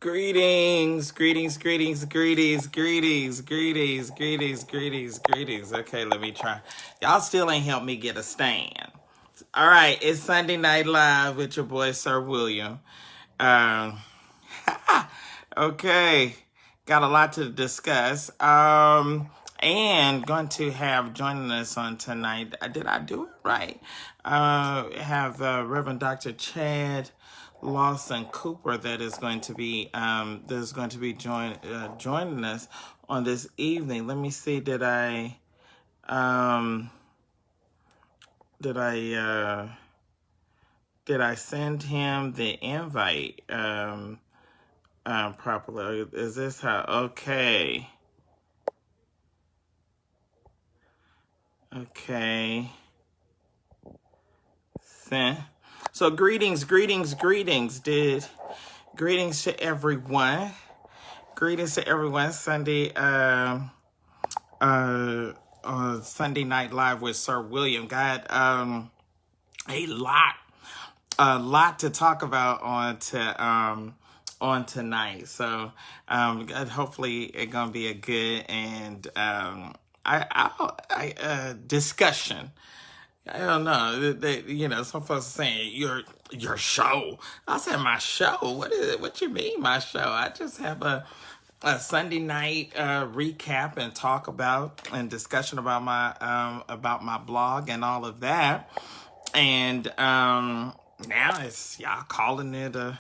Greetings, greetings, greetings, greetings, greetings, greetings, greetings, greetings, greetings. Okay, let me try. Y'all still ain't helped me get a stand. All right, it's Sunday Night Live with your boy, Sir William. Um, okay, got a lot to discuss. And going to have joining us on tonight. Did I do it right? Have Reverend Dr. Chad Lawson Cooper that is going to be joining us on this evening. Let me see. Did I send him the invite properly? Is this how? Okay. Okay. So greetings to everyone. Greetings to everyone. Sunday Night Live with Sir William. Got a lot to talk about on tonight. So hopefully it's gonna be a good and discussion. I don't know. Some folks are saying your show. I said my show. What is it? What you mean my show? I just have a Sunday night recap and talk about and discussion about my blog and all of that. And now it's y'all calling it a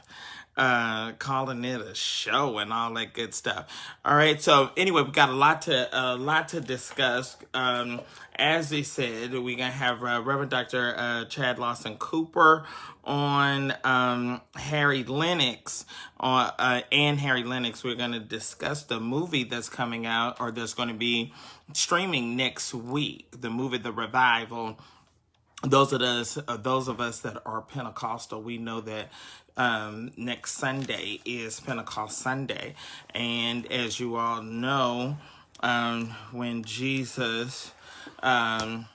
show and all that good stuff. All right. So anyway, we got a lot to discuss. As we said, we're gonna have Reverend Dr. Chad Lawson Cooper on Harry Lennox and Harry Lennox. We're gonna discuss the movie that's coming out or that's going to be streaming next week. The movie, The Revival. Those of us that are Pentecostal, we know that next Sunday is Pentecost Sunday. And as you all know, when Jesus, in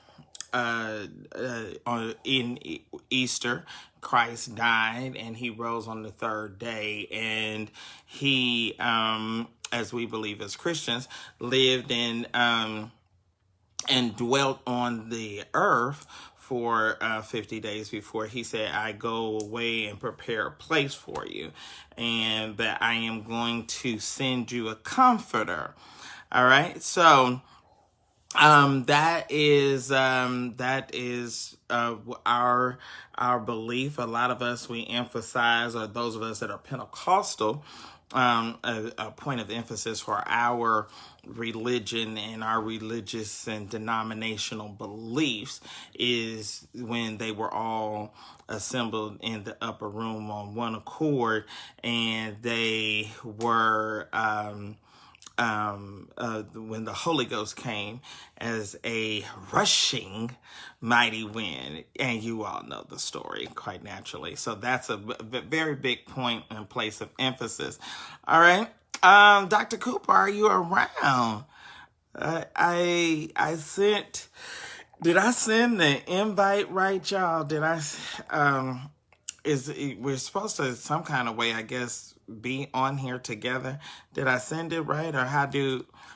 Easter, Christ died and he rose on the third day. And he, as we believe as Christians, lived in and dwelt on the earth for 50 days before he said, I go away and prepare a place for you, and that I am going to send you a comforter. All right. So that is our belief. A lot of us, we emphasize, or those of us that are Pentecostal, a point of emphasis for our religion and our religious and denominational beliefs is when they were all assembled in the upper room on one accord, and they were when the Holy Ghost came as a rushing mighty wind, and you all know the story quite naturally. So that's a very big point and place of emphasis. All right. Dr. Cooper, are you around? I sent, did I send the invite right, y'all? Did I, we're supposed to some kind of way, I guess, be on here together. Did I send it right? Or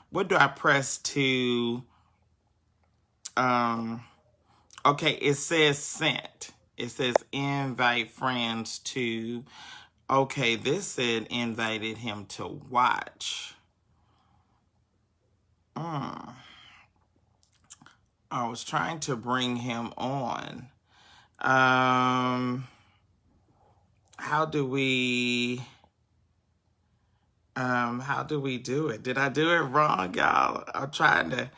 what do I press to, okay, it says sent. It says invite friends to, okay, this said invited him to watch. I was trying to bring him on. How do we do it? Did I do it wrong, y'all? I'm trying to,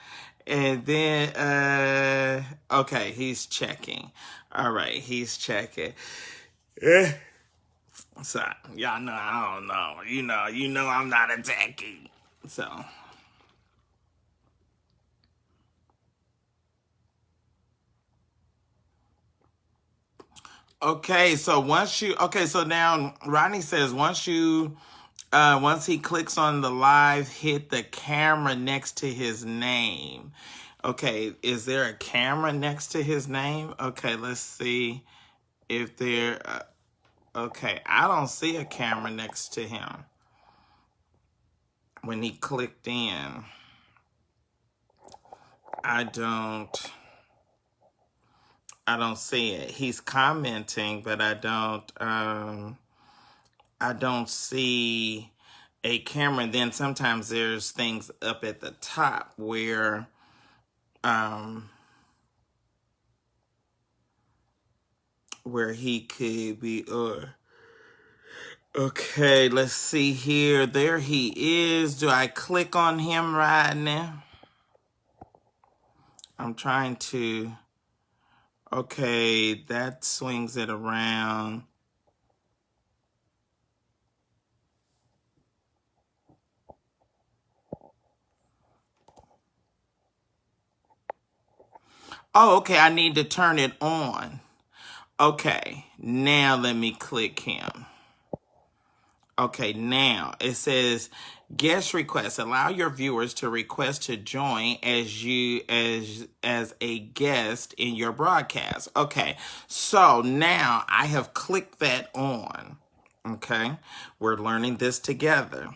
and then, okay, he's checking. All right, he's checking. So, y'all know, I don't know. You know I'm not attacking. So. Okay, so so now Rodney says once he clicks on the live, hit the camera next to his name. Okay, is there a camera next to his name? Okay, let's see if there, okay, I don't see a camera next to him. when he clicked in. I don't see it. He's commenting, but I don't see a camera. And then sometimes there's things up at the top where he could be. Okay, let's see here. There he is. Do I click on him right now? I'm trying to. Okay, that swings it around. Oh, okay, I need to turn it on. Okay, now let me click him. Okay, now it says guest request. Allow your viewers to request to join as a guest in your broadcast. Okay, so now I have clicked that on. Okay, we're learning this together.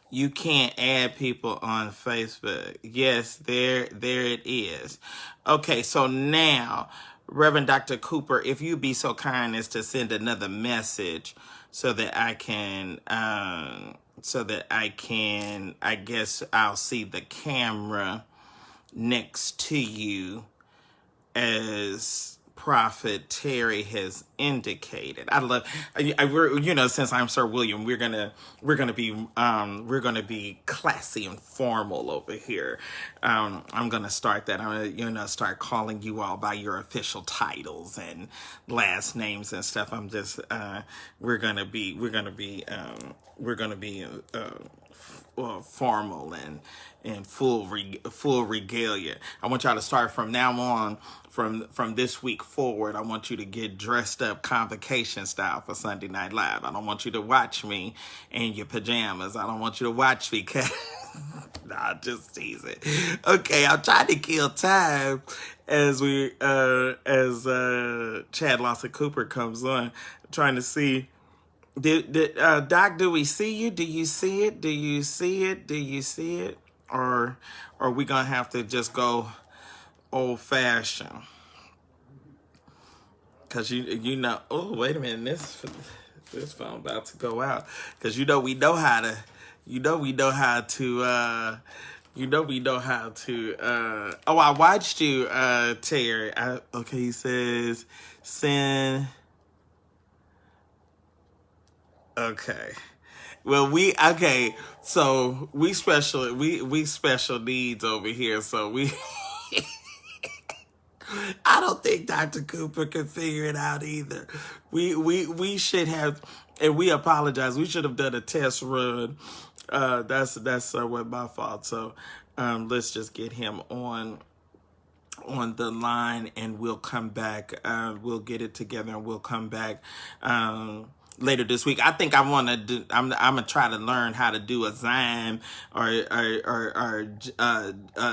You can't add people on Facebook. Yes, there it is. Okay, so now, Reverend Dr. Cooper, if you'd be so kind as to send another message so that I can, I guess I'll see the camera next to you as Prophet Terry has indicated. I love, since I'm Sir William, we're gonna be classy and formal over here. I'm gonna start that. I'm gonna start calling you all by your official titles and last names and stuff. I'm just we're gonna be formal and full regalia. I want y'all to start from now on. From this week forward, I want you to get dressed up convocation style for Sunday Night Live. I don't want you to watch me in your pajamas. I don't want you to watch me. Nah, just tease it. Okay, I'm trying to kill time as Chad Lawson Cooper comes on. I'm trying to see. Doc, do we see you? Do you see it? Do you see it? Do you see it? Or are we gonna have to just go old-fashioned? Because you know, oh, wait a minute, this phone about to go out. Because we know how to oh, I watched you, Terry. Okay, he says send. Okay. Well, so we special needs over here, so we I don't think Dr. Cooper can figure it out either. We should have, and we apologize. We should have done a test run. That's somewhat my fault. So let's just get him on the line, and we'll come back. We'll get it together, and we'll come back later this week. I think I want to do. I'm gonna try to learn how to do a Zyme or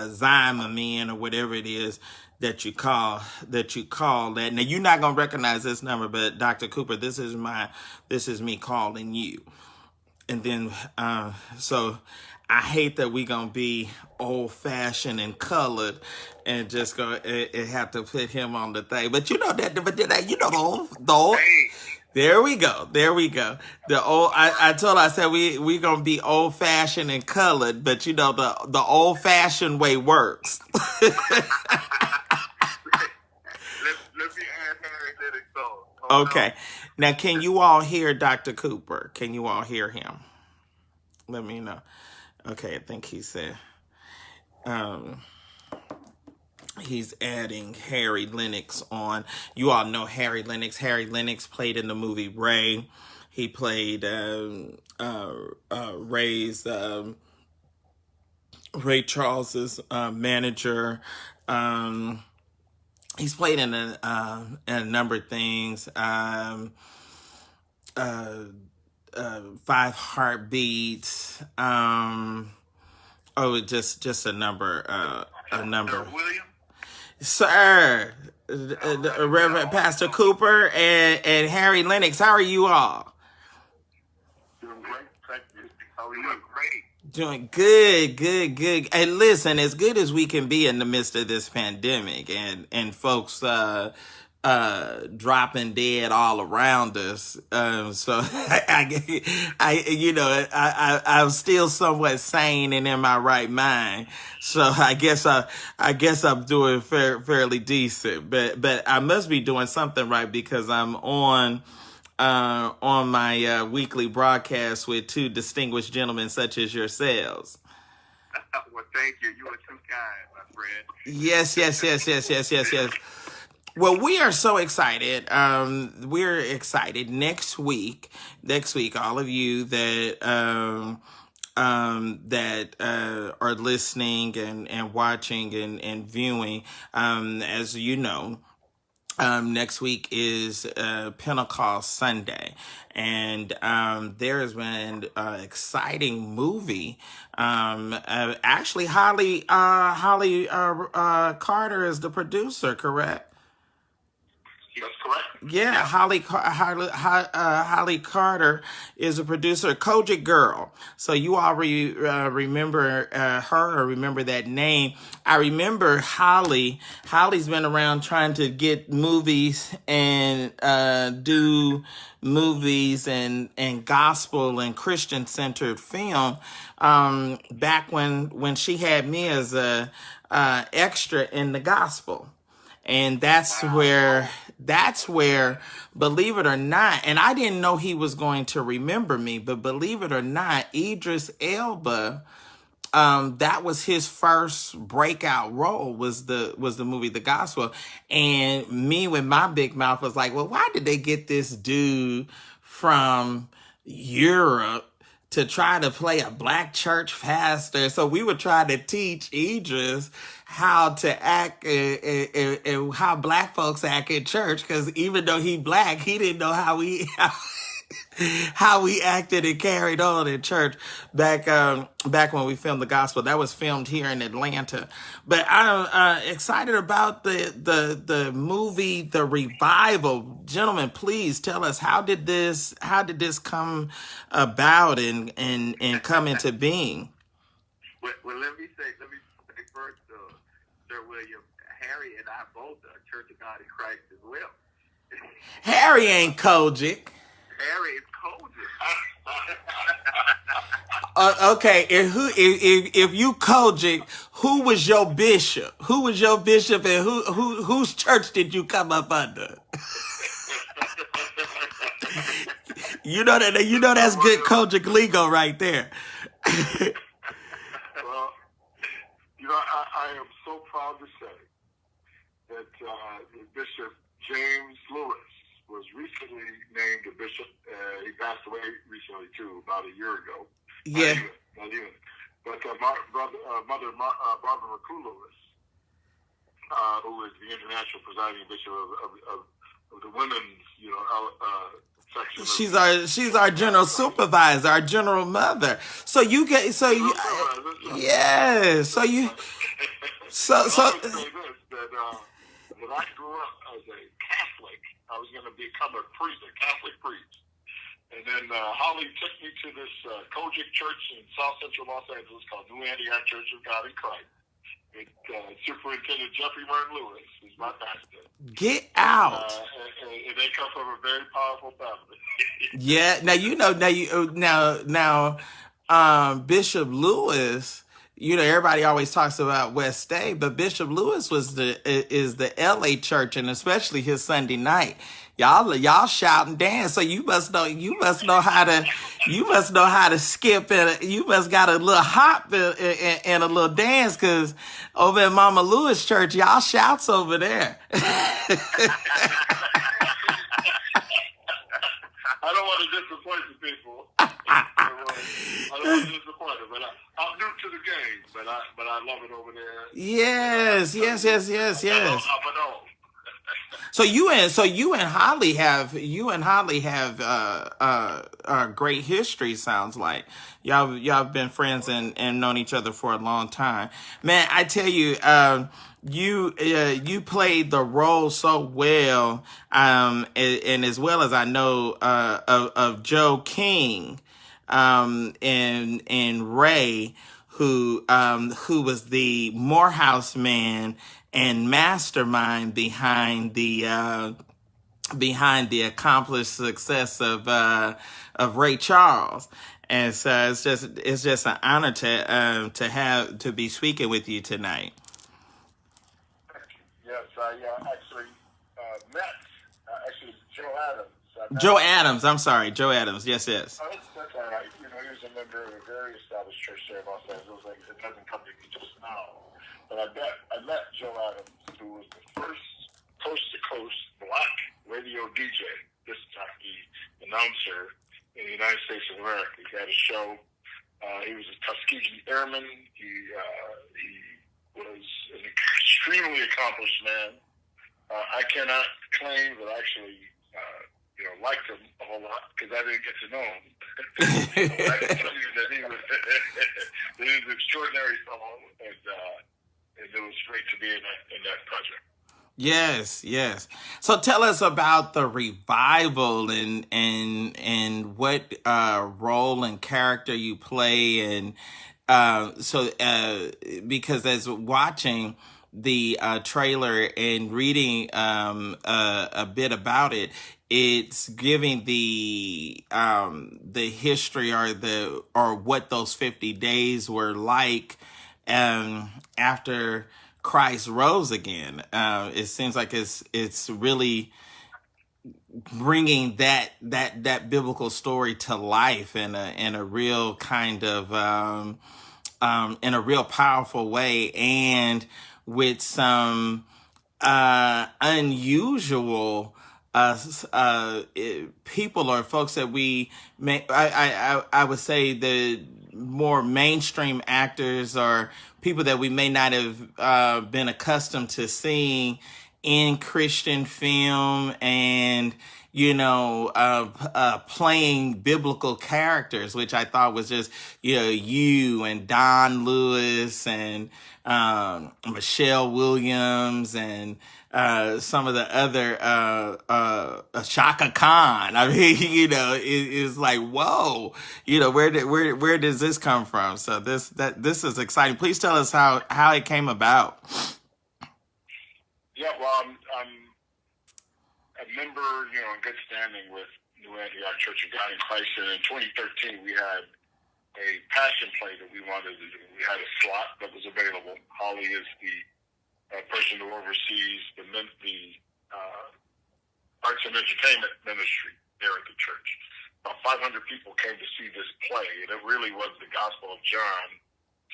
Zyme or whatever it is that you call that. Now you're not gonna recognize this number, but Dr. Cooper, this is me calling you. And then so I hate that we gonna be old fashioned and colored and just go and have to put him on the thing. But the old. There we go. The old. I told her, I said we gonna be old fashioned and colored, but the old fashioned way works. Let me add Harry Lennox on. Okay. Now, can you all hear Dr. Cooper? Can you all hear him? Let me know. Okay, I think he said he's adding Harry Lennox on. You all know Harry Lennox. Harry Lennox played in the movie Ray. He played Ray Charles's manager. He's played in a number of things. 5 Heartbeats. Just a number. William? Sir, Reverend Pastor Cooper and Harry Lennox, how are you all? Doing great. Thank you. How are you? Doing great. Doing good, good, good. And listen, as good as we can be in the midst of this pandemic and folks dropping dead all around us. So I'm still somewhat sane and in my right mind. So I guess I'm doing fairly decent, but I must be doing something right because I'm on my weekly broadcast with two distinguished gentlemen such as yourselves. Well, thank you. You are too kind, my friend. Yes. Well, we are so excited. We're excited next week. All of you that are listening and watching and viewing, as you know. Next week is Pentecost Sunday, and there has been an exciting movie. Actually, Holly Carter is the producer, correct? That's correct. Yeah, Holly Carter is a producer, Kojic Girl. So you all remember her or remember that name. I remember Holly. Holly's been around trying to get movies and do movies and gospel and Christian centered film. Back when she had me as a extra in the gospel. And that's where, believe it or not, and I didn't know he was going to remember me, but believe it or not, Idris Elba, that was his first breakout role was the movie The Gospel. And me with my big mouth was like, well, why did they get this dude from Europe to try to play a black church pastor? So we would try to teach Idris how to act and how black folks act in church, because even though he black, he didn't know how we acted and carried on in church back when we filmed The Gospel. That was filmed here in Atlanta. But I'm excited about the movie, The Revival. Gentlemen, please tell us, how did this come about and come into being? Well, let me say first, Sir William, Harry and I both are Church of God in Christ as well. Harry ain't Kojic. Harry is Kojic. Okay, if you Kojic, who was your bishop? Who was your bishop, and whose church did you come up under? You know that's good Kojic lingo right there. Well, I am so proud to say that the Bishop James Lewis was recently named a bishop. He passed away recently too, about a year ago. Yeah. Not even. But Mother Barbara McCray Lewis, who is the international presiding bishop of the women's, section. She's our general supervisor, our general mother. So you get I so would say this, that I grew up as a Catholic. I was going to become a Catholic priest. And then Holly took me to this Kojic church in South Central Los Angeles called New Antioch Church of God in Christ. Superintendent Jeffrey Martin Lewis is my pastor. Get out. And they come from a very powerful family. Yeah. Now, Bishop Lewis, everybody always talks about West State, but Bishop Lewis is the LA church, and especially his Sunday night. Y'all shout and dance. So you must know how to skip, and you must got a little hop and a little dance, because over at Mama Lewis Church, y'all shouts over there. I don't want to disappoint the people. I don't want to disappoint them, but I'm new to the game, but I love it over there. Yes. I'm an old. So you and Holly have a great history. Sounds like y'all been friends and known each other for a long time. Man, I tell you, you played the role so well, and as well as I know of Joe King. and Ray, who was the Morehouse man and mastermind behind the accomplished success of Ray Charles. And so it's just an honor to be speaking with you tonight. Yes, I actually met Joe Adams. Joe Adams, I'm sorry, Joe Adams. Yes. That's all right. You know, he was a member of a very established church there in Los Angeles. Like, it doesn't come to me just now. But I met Joe Adams, who was the first coast-to-coast black radio DJ, disc jockey, announcer in the United States of America. He had a show. He was a Tuskegee Airman. He was an extremely accomplished man. I cannot claim that I actually liked him a whole lot because I didn't get to know him. I can tell you that he was an extraordinary fellow, and it was great to be in that project. Yes. So tell us about the revival and what role and character you play, and because as watching the trailer and reading a bit about it, it's giving the history or what those 50 days were like after Christ rose again. It seems like it's really bringing that biblical story to life in a real kind of in a real powerful way, and with some unusual people or folks that we may, I would say the more mainstream actors or people that we may not have been accustomed to seeing in Christian film, and playing biblical characters, which I thought was just you and Don Lewis and Michelle Williams and some of the other Shaka Khan. I mean, it's like, whoa, where does this come from? So this is exciting. Please tell us how it came about. Yeah, well, I'm a member, in good standing with New Antioch Church of God in Christ, and in 2013 we had a passion play that we wanted to do. We had a slot that was available. Holly is the person who oversees the arts and entertainment ministry there at the church. About 500 people came to see this play, and it really was the Gospel of John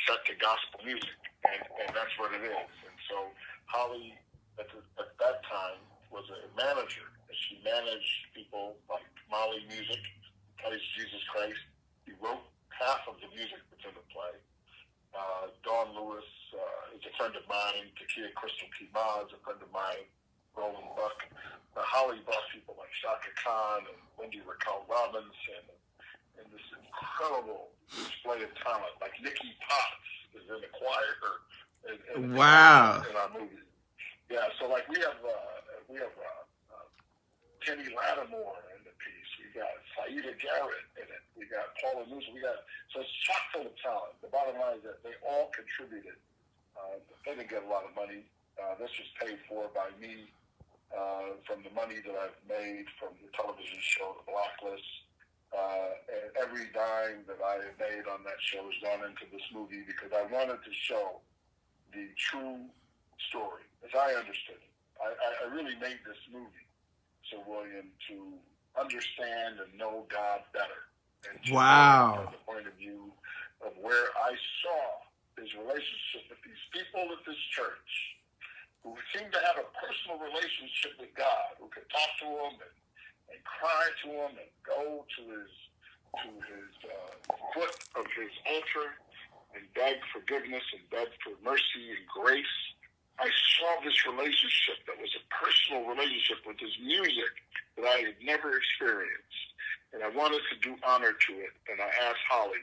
set to gospel music, and that's what it is. And so Holly, at that time, was a manager, and she managed people like Molly Music, plays Jesus Christ. He wrote half of the music that's in the play. Dawn Lewis is a friend of mine. Takia Crystal Kimaz, a friend of mine. Roland Buck. Holly brought people like Shaka Khan and Wendy Raquel Robinson, and this incredible display of talent. Like Nikki Potts is in the choir. Wow. In our movie. Yeah, so like we have Kenny Lattimore in the piece. We got Saida Garrett in it. We got Paula Moose. So it's chock full of talent. The bottom line is that they all contributed. They didn't get a lot of money. This was paid for by me from the money that I've made from the television show The Blacklist. And every dime that I have made on that show has gone into this movie because I wanted to show the true story as I understood it. I really made this movie, Sir William, to understand and know God better. And to know from the point of view of where I saw his relationship with these people at this church who seemed to have a personal relationship with God, who could talk to him and cry to him and go to his foot of his altar and beg forgiveness and beg for mercy and grace. I saw this relationship that was a personal relationship with his music that I had never experienced. And I wanted to do honor to it. And I asked Holly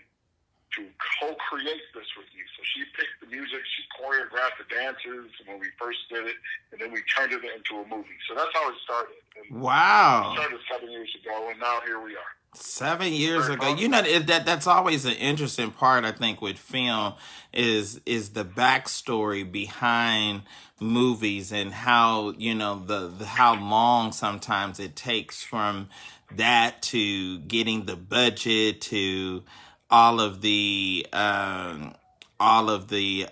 to co-create this with me. So she picked the music, she choreographed the dances when we first did it, and then we turned it into a movie. So that's how it started. And wow. It started 7 years ago, and now here we are. 7 years Very ago. proud You of know that. that's always an interesting part. I think with film is the backstory behind movies and how the how long sometimes it takes from that to getting the budget to all of the all of the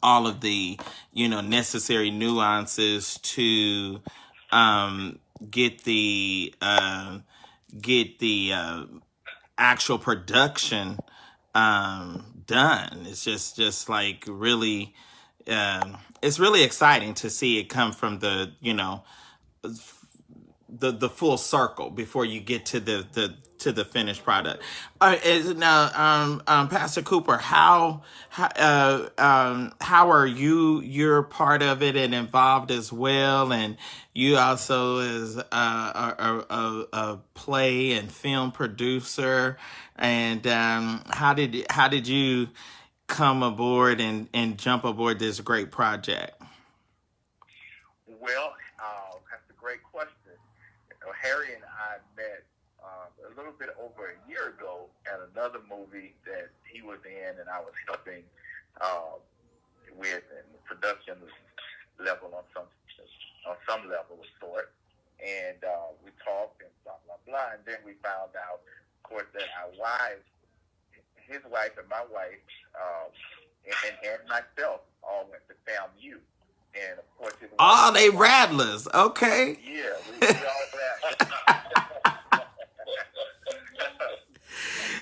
all of the necessary nuances to um, get the actual production done. It's just like really it's really exciting to see it come from the the full circle before you get to the finished product. Now, Pastor Cooper, how are you're part of it and involved as well, and you also is a play and film producer, and how did you come aboard and jump aboard this great project? Well, that's a great question. Harry and I met a little bit over a year ago at another movie that he was in, and I was helping with in the production level on some level of sort. And we talked and blah blah blah, and then we found out, of course, that our wives, his wife and my wife, and myself, all went to FAMU. And of course, his wife. Oh, they rattlers. Okay. Yeah, we all that.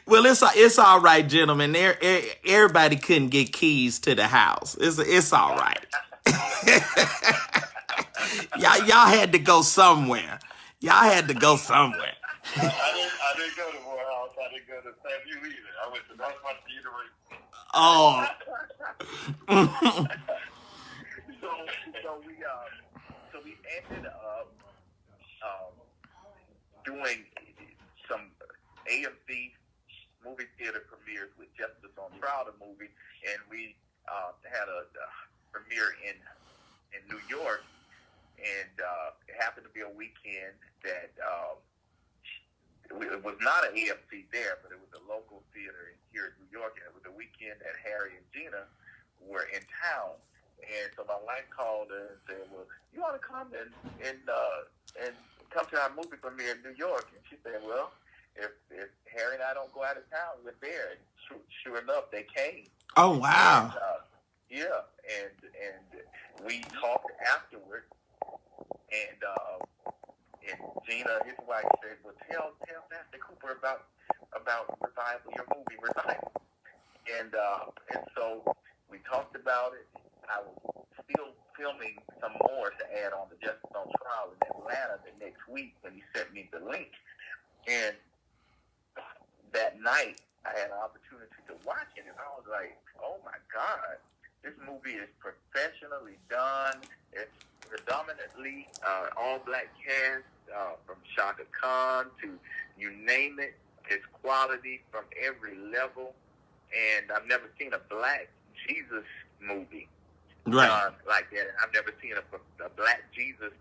Well, it's all right, gentlemen. Everybody couldn't get keys to the house. It's all right. y'all had to go somewhere. Y'all had to go somewhere. I didn't go to Morehouse. I didn't go to FAMU either. I went to Northwest University. Oh. So we ended up doing some AMC movie theater premieres with Justice on Trial, the movie, and we had a premiere in New York, and it happened to be a weekend that it was not an AMC there, but it was a local theater here in New York, and it was a weekend that Harry and Gina were in town. And so my wife called her and said, "Well, you want to come and come to our movie premiere in New York?" And she said, "Well, if Harry and I don't go out of town, we're there." And sure enough, they came. Oh wow! And, and we talked afterward, and Gina, his wife, said, "Well, tell Pastor Cooper about Revival, your movie Revival." And so we talked about it. I was still filming some more to add on to Justice on Trial in Atlanta the next week when he sent me the link. And that night, I had an opportunity to watch it, and I was like, oh my God, this movie is professionally done. It's predominantly all-black cast, from Shaka Khan to you name it. It's quality from every level. And I've never seen a black Jesus movie done like that. I've never seen a black Jesus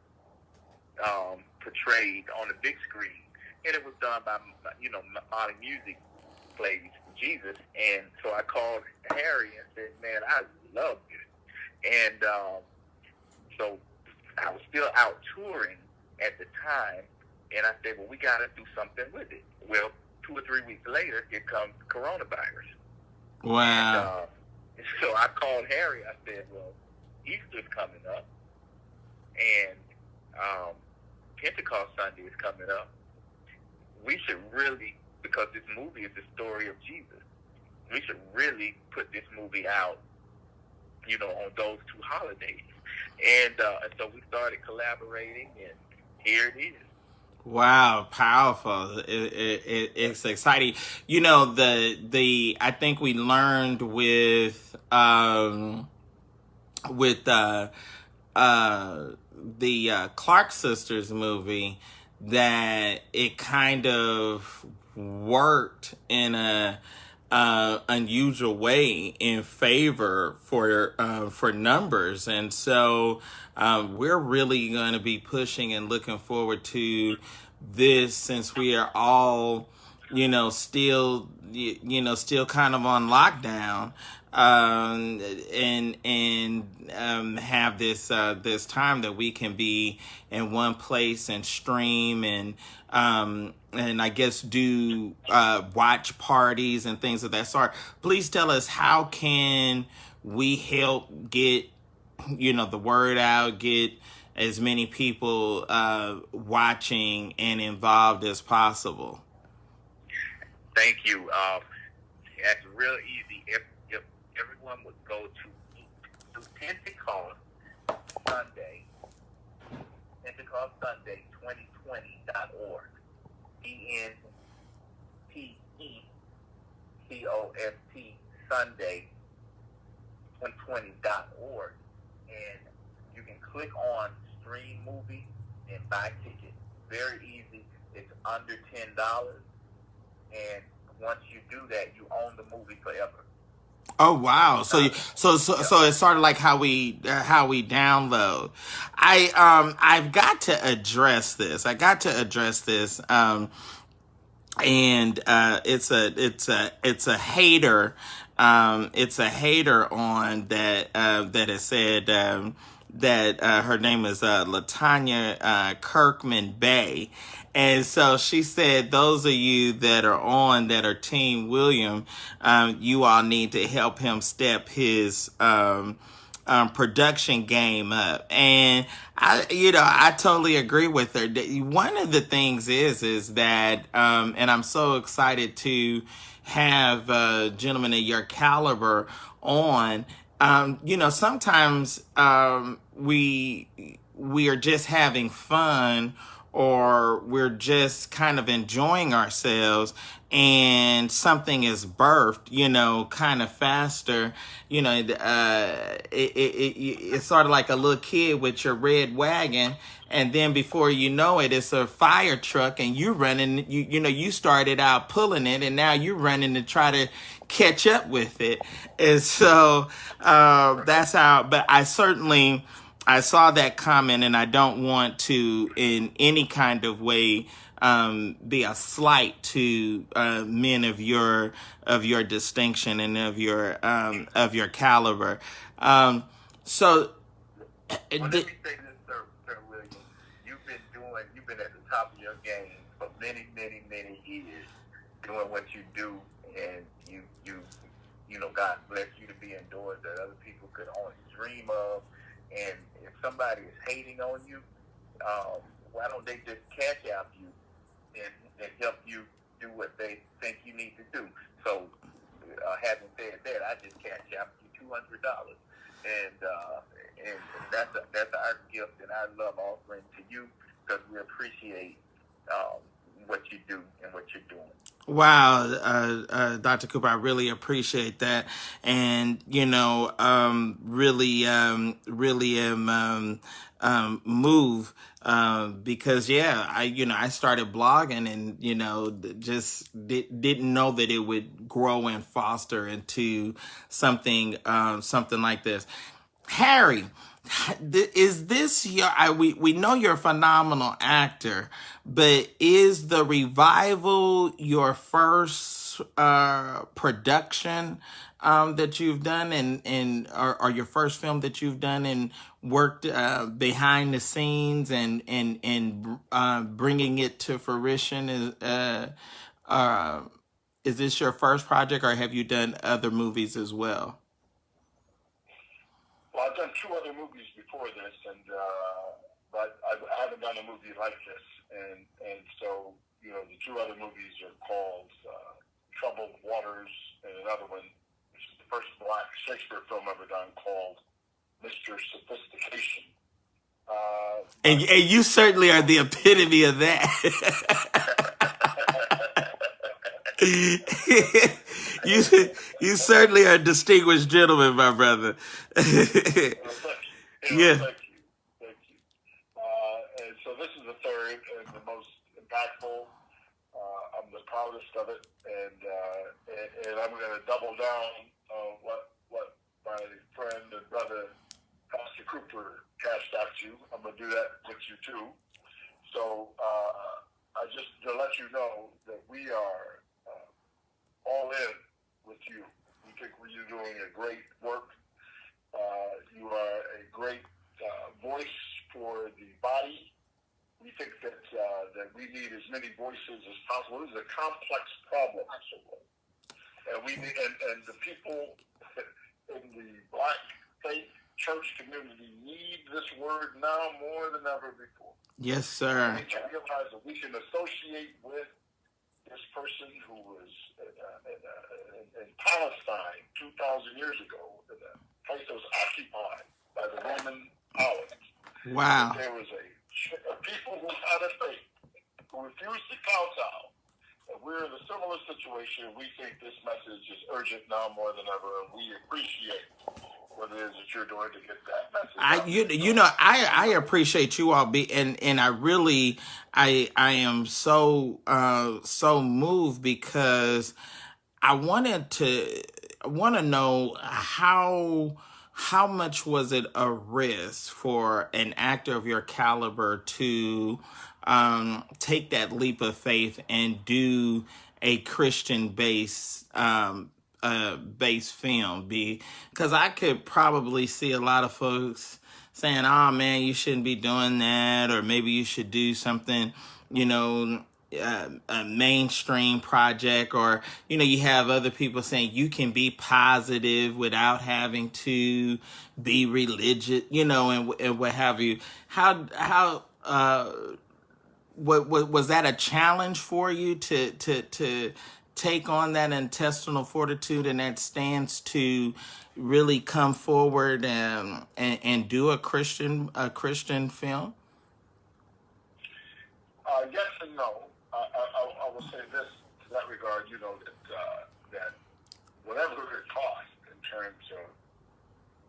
portrayed on the big screen. And it was done by, Modern Music plays Jesus. And so I called Harry and said, man, I loved it. And so I was still out touring at the time. And I said, well, we got to do something with it. Well, 2 or 3 weeks later, here comes coronavirus. Wow. And, so I called Harry. I said, well, Easter's coming up, and Pentecost Sunday is coming up. We should really, because this movie is the story of Jesus, we should really put this movie out, on those 2 holidays. And so we started collaborating, and here it is. Wow, powerful! It's exciting. I think we learned with the Clark Sisters movie that it kind of worked in a unusual way in favor for numbers, and so we're really going to be pushing and looking forward to this, since we are all, still, still kind of on lockdown, and have this time that we can be in one place and stream and I guess do watch parties and things of that sort. Please tell us, how can we help get the word out, get as many people watching and involved as possible? Thank you. That's real easy. If everyone would go to Pentecost Sunday 2020.org. PNTECOST Sunday 2020.org, and you can click on stream movie and buy tickets. Very easy. It's under $10, and once you do that, you own the movie forever. Oh wow! So it's sort of like how we download. I've got to address this. And it's a hater. It's a hater on that that has said that her name is Latanya Kirkman Bay. And so she said, those of you that are on, that are Team William, you all need to help him step his production game up. And I totally agree with her. One of the things is that, and I'm so excited to have gentlemen of your caliber on. Sometimes we are just having fun, or we're just kind of enjoying ourselves, and something is birthed, kind of faster. It's sort of like a little kid with your red wagon, and then before you know it, it's a fire truck, and you running. You started out pulling it, and now you're running to try to catch up with it. And so that's how. But I saw that comment, and I don't want to in any kind of way be a slight to men of your distinction and of your caliber. So let me say this, Sir William. You've been at the top of your game for many, many, many years, doing what you do, and you God bless you to be indoors that other people could only dream of. And if somebody is hating on you, why don't they just cash out you and help you do what they think you need to do? So, having said that, I just cash out you $200, and that's our gift and our love offering to you, because we appreciate what you do and what you're doing. Wow, Dr. Cooper, I really appreciate that, and really am moved because I started blogging, and just didn't know that it would grow and foster into something like this. Harry, is this we know you're a phenomenal actor, but is The Revival your first production that you've done, and or your first film that you've done and worked behind the scenes and bringing it to fruition? Is this your first project, or have you done other movies as well? Well, I've done 2 other movies before this, but I haven't done a movie like this. And so, the 2 other movies are called Troubled Waters, and another one, which is the first Black Shakespeare film ever done, called Mr. Sophistication. And you certainly are the epitome of that. You certainly are a distinguished gentleman, my brother. Yeah. Thank you. And so this is the third and the most impactful. I'm the proudest of it, and I'm going to double down on what my friend and brother Pastor Cooper cashed out you. I'm going to do that with you too. So to let you know that we are all in with you. We think you're doing a great work. You are a great voice for the body. We think that we need as many voices as possible. This is a complex problem, and we need, and the people in the Black faith church community need this word now more than ever before. Yes, sir. We need to realize that we can associate with this person who was in Palestine 2,000 years ago, in a place that was occupied by the Roman colonists. Wow. There was a people who had a faith, who refused to kowtow. And we're in a similar situation. We think this message is urgent now more than ever, and we appreciate what it is that you're doing to get that message. I appreciate you all and I really I am so moved because I want to know how much was it a risk for an actor of your caliber to take that leap of faith and do a Christian based film? Because I could probably see a lot of folks saying, "Oh man, you shouldn't be doing that," or maybe you should do something, a mainstream project, or you have other people saying you can be positive without having to be religious, and what have you. How was that a challenge for you to take on that intestinal fortitude and that stance to really come forward and do a Christian film? Yes and no. I will say this in that regard, that whatever it costs in terms of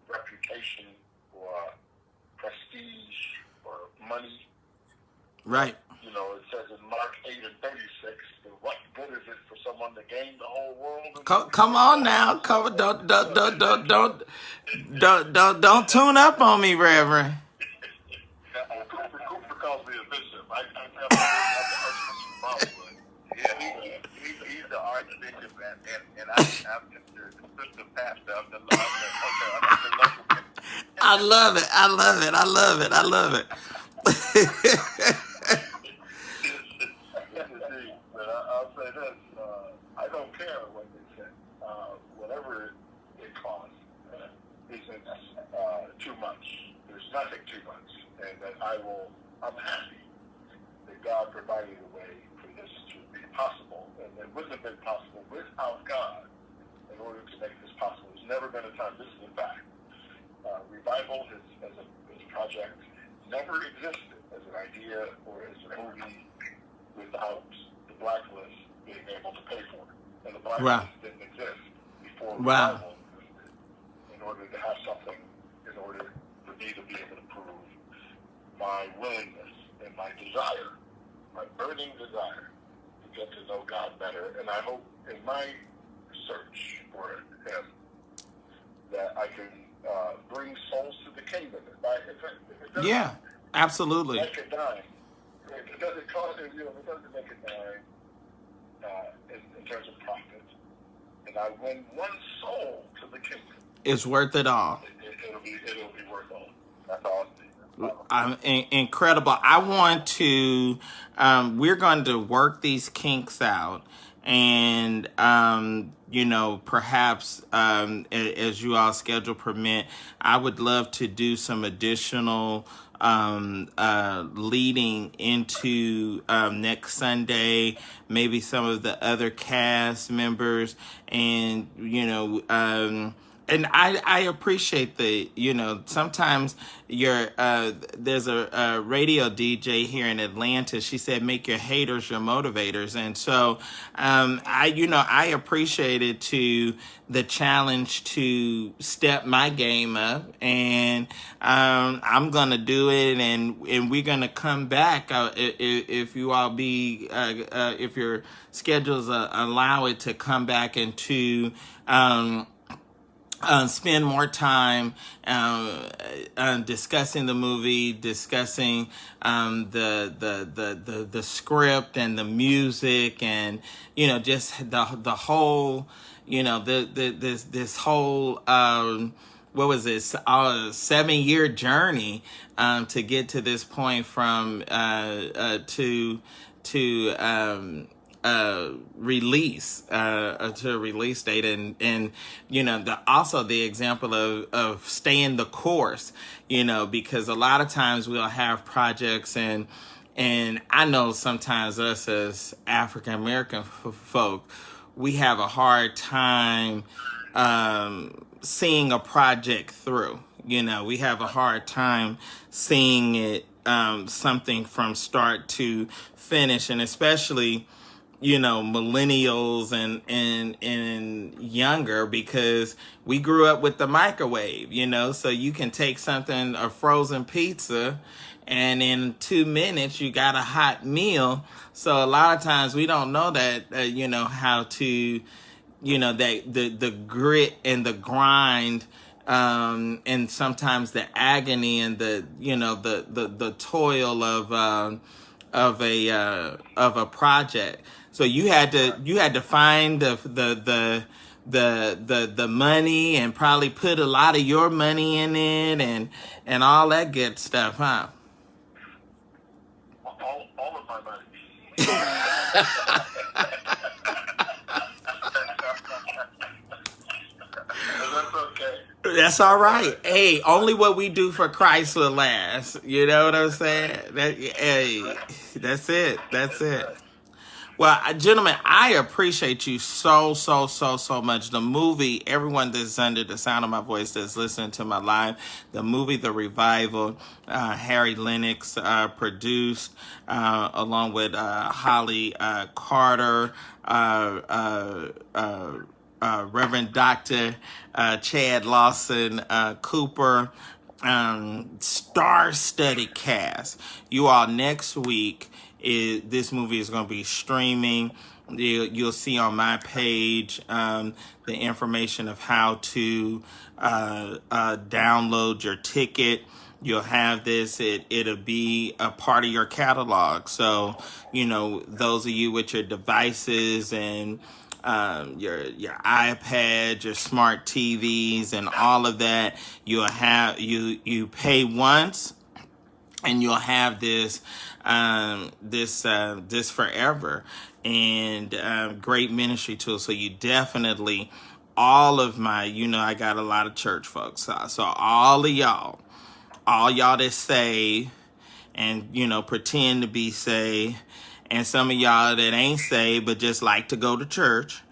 reputation or prestige or money, right? It says in Mark 8:36, what good is it for someone to gain the whole world? Come on now, don't tune up on me, Reverend. Cooper calls me a bishop. He's the archbishop, and I'm just the assistant pastor of the local. I love it. But I'll say this: I don't care what they say. Whatever it costs isn't too much. There's nothing too much, and that I'm happy that God provided a way for this to be possible, and it wouldn't have been possible without God. In order to make this possible, there's never been a time. This is a fact. Revival as a project never existed as an idea or as a movie without the Blacklist being able to pay for it. And the Blacklist didn't exist before Revival existed. In order to have something, in order for me to be able to prove my willingness and my desire, my burning desire to get to know God better. And I hope in my search for Him that I can bring souls to the kingdom. Yeah, absolutely. Make a dime. It doesn't cost, it doesn't make a dime in terms of profit. And I win one soul to the kingdom. It's worth it all. It'll be worth all. That's all. Incredible. I want to, we're going to work these kinks out. And, perhaps as you all schedule permit, I would love to do some additional leading into next Sunday, maybe some of the other cast members, and, and I appreciate sometimes there's a radio DJ here in Atlanta. She said, make your haters your motivators. And so, I appreciated the challenge to step my game up, and I'm going to do it. And we're going to come back if you all if your schedules allow it to come back into, spend more time discussing the movie, discussing the script and the music, and just the whole this whole what was this 7-year journey to get to this point from to release to a release date, and also the example of staying the course, because a lot of times we'll have projects, and I know sometimes us as African American folk, we have a hard time seeing a project through. We have a hard time seeing it something from start to finish, and especially millennials and younger, because we grew up with the microwave, so you can take something, a frozen pizza, and in 2 minutes you got a hot meal. So a lot of times we don't know that how to that the grit and the grind, and sometimes the agony and the the toil of a project. So you had to find the money, and probably put a lot of your money in it, and all that good stuff, huh? All of my money. That's okay. That's all right. Hey, only what we do for Christ will last. You know what I'm saying? Hey, that's it. That's it. Well, gentlemen, I appreciate you so much. The movie, everyone that's under the sound of my voice that's listening to my live, the movie, The Revival, Harry Lennox produced, along with Holly Carter, Reverend Dr. Chad Lawson Cooper, star-studded cast. You all, next week, this movie is going to be streaming. You'll see on my page the information of how to download your ticket. You'll have this. It'll be a part of your catalog. So, those of you with your devices and your iPad, your smart TVs, and all of that, you'll have you pay once, and you'll have this this forever, and great ministry tool. So you definitely, all of my, I got a lot of church folks, so all y'all that say and pretend to be saved, and some of y'all that ain't saved but just like to go to church,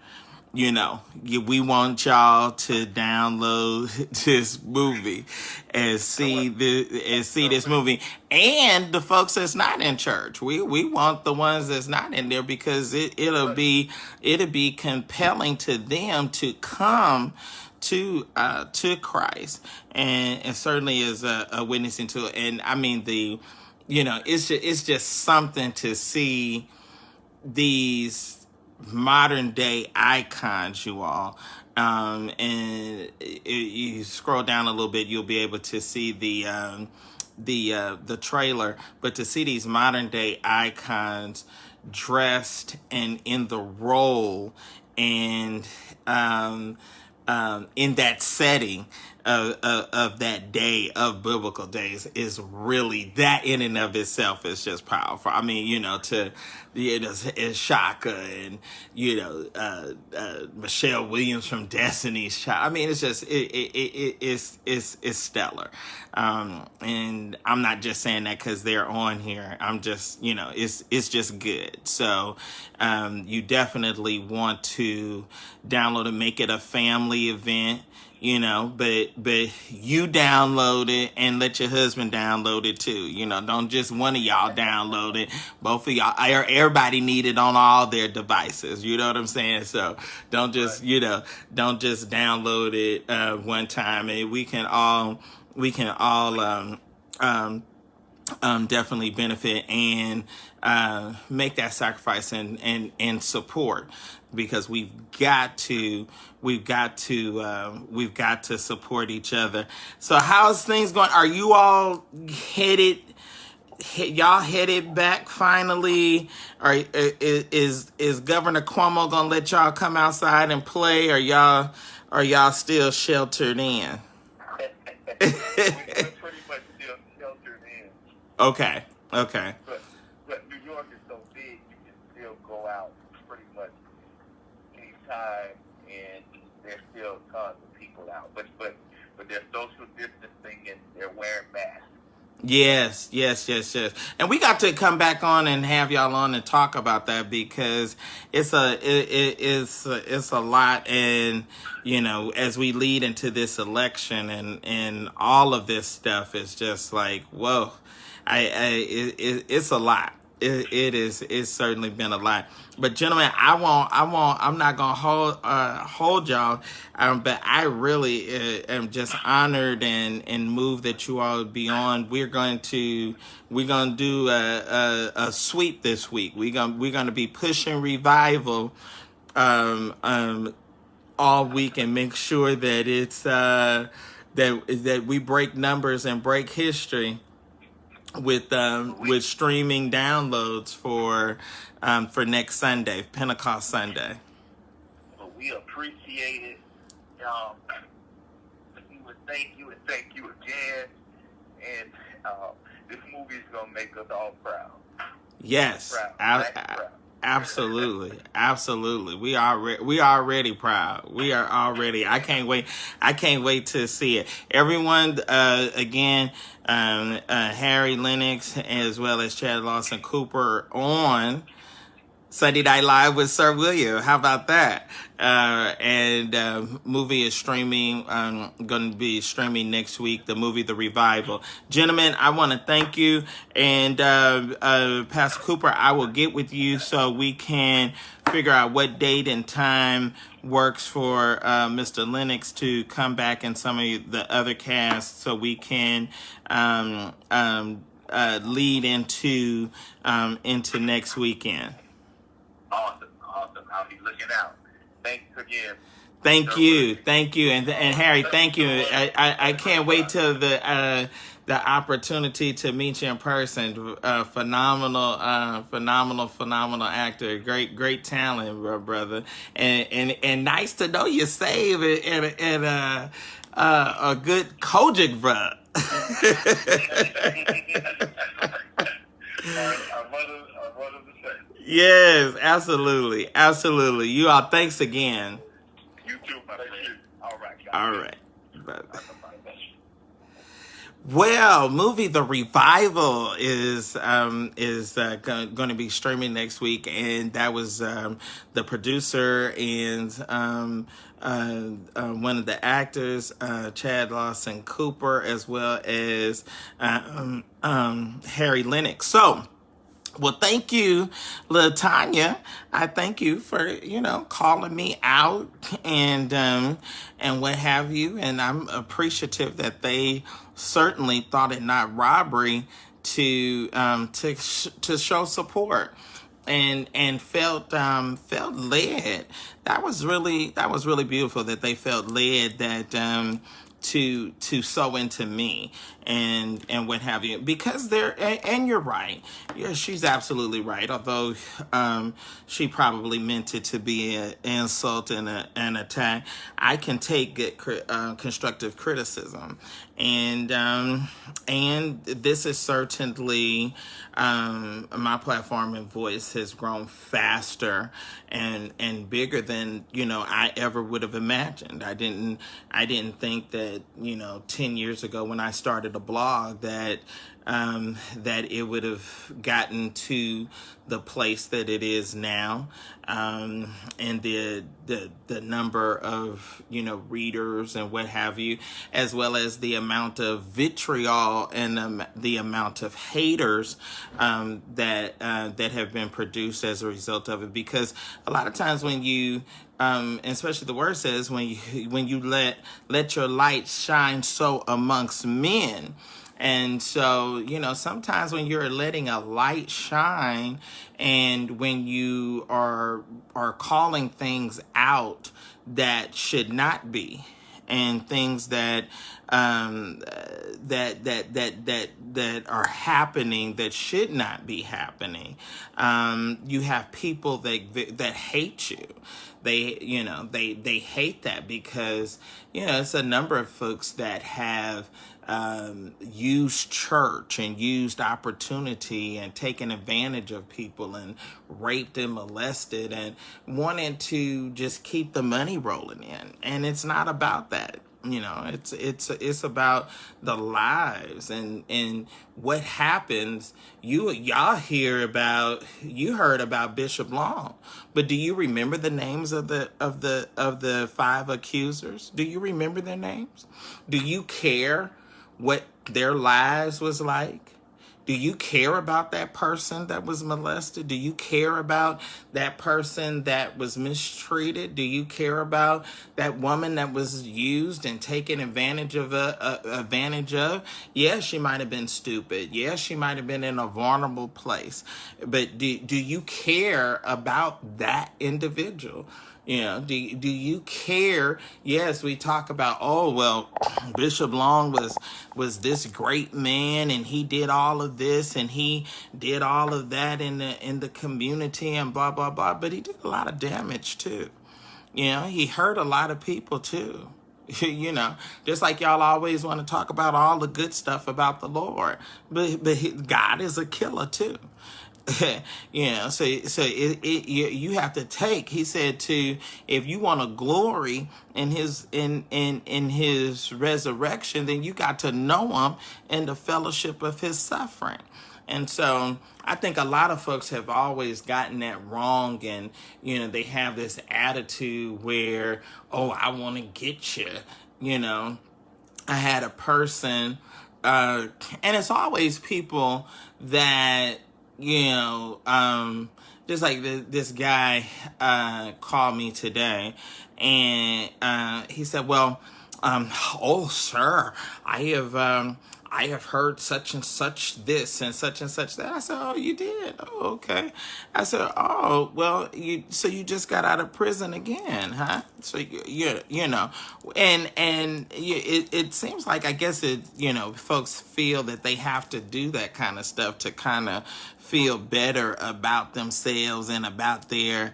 we want y'all to download this movie and see this movie. And the folks that's not in church, we want the ones that's not in there, because it'll be compelling to them to come to Christ, and certainly is a witnessing to it. And I mean, it's just something to see these modern day icons, you all. And you scroll down a little bit, you'll be able to see the trailer. But to see these modern day icons dressed and in the role, and in that setting of that day of biblical days, is really, that in and of itself is just powerful. I mean, it's Shaka and Michelle Williams from Destiny's Child. I mean, it's just it's stellar. And I'm not just saying that because they're on here. I'm just it's just good. So you definitely want to download and make it a family event. But you download it and let your husband download it too. Don't just one of y'all download it. Both of y'all, everybody need it on all their devices. You know what I'm saying? So don't just, don't just download it one time. And we can all definitely benefit and make that sacrifice and support, because we've got to support each other. So how's things going? Are you all y'all headed back finally? Or is Governor Cuomo gonna let y'all come outside and play? Or y'all still sheltered in? We're pretty much still sheltered in. Okay. Okay. But New York is so big, you can still go out pretty much anytime, and there's still tons of people out. But they're social distancing and they're wearing masks. Yes. And we got to come back on and have y'all on and talk about that, because it's a lot. And, as we lead into this election and all of this stuff is just like, whoa, it's a lot. It's certainly been a lot. But gentlemen, I'm not gonna hold y'all. But I really am just honored and moved that you all would be on. We're gonna do a sweep this week. We're gonna be pushing revival all week, and make sure that it's that we break numbers and break history with streaming downloads for next Sunday, Pentecost Sunday. Well, we appreciate it. We would thank you again. And this movie is gonna make us all proud. Yes, proud. Absolutely. We are already proud. We are already. I can't wait to see it. Everyone, again, Harry Lennox as well as Chad Lawson Cooper on Sunday Night Live with Sir William. How about that? And movie is streaming, going to be streaming next week, the movie The Revival. Gentlemen, I want to thank you. And Pastor Cooper, I will get with you so we can figure out what date and time works for Mr. Lennox to come back and some of the other casts, so we can lead into next weekend. Awesome. I'll be looking out. Thanks again. Thank you, and Harry, thank you. I can't wait till the opportunity to meet you in person. Phenomenal actor. Great talent, brother. And nice to know you saved and a good Kojic, bro. Yes, absolutely. You all, thanks again. You too, my friend. All right. Bye. Well, movie The Revival is going to be streaming next week, and that was the producer and one of the actors, Chad Lawson Cooper, as well as Harry Lennox. So, well, thank you, LaTanya. I thank you for, calling me out and what have you. And I'm appreciative that they certainly thought it not robbery to show support and felt led. That was really beautiful that they felt led that to sow into me and what have you, because and you're right. Yeah, she's absolutely right. Although she probably meant it to be an insult and an attack, I can take good constructive criticism, and this is certainly my platform and voice has grown faster and bigger than I ever would have imagined. I didn't think that 10 years ago when I started a blog that it would have gotten to the place that it is now, and the number of readers and what have you, as well as the amount of vitriol and the amount of haters that have been produced as a result of it. Because a lot of times when you especially the word says when you let your light shine so amongst men, And so, sometimes when you're letting a light shine, and when you are calling things out that should not be, and things that that are happening that should not be happening, you have people that hate you. They hate that because it's a number of folks that have used church and used opportunity and taken advantage of people and raped and molested and wanted to just keep the money rolling in. And it's not about that. It's about the lives and what happens. You heard about Bishop Long, but do you remember the names of the 5 accusers? Do you remember their names? Do you care what their lives was like? Do you care about that person that was molested? Do you care about that person that was mistreated? Do you care about that woman that was used and taken advantage of? Yes, she might have been stupid. Yes, she might have been in a vulnerable place. But do you care about that individual? Do you care? Yes, we talk about, oh, well, Bishop Long was this great man, and he did all of this, and he did all of that in the community, and blah, blah, blah. But he did a lot of damage, too. He hurt a lot of people, too. Just like y'all always want to talk about all the good stuff about the Lord. But God is a killer, too. So you have to take. He said if you want to glory in his resurrection, then you got to know him in the fellowship of his suffering. And so I think a lot of folks have always gotten that wrong, and they have this attitude where, oh, I want to get you. I had a person, and it's always people that. Just like this guy called me today, and he said, well, oh, sir, I have heard such and such this and such that. I said, oh, you did? Oh, okay. I said, oh, well, so you just got out of prison again, huh? So it seems like, I guess folks feel that they have to do that kind of stuff to kind of feel better about themselves and about their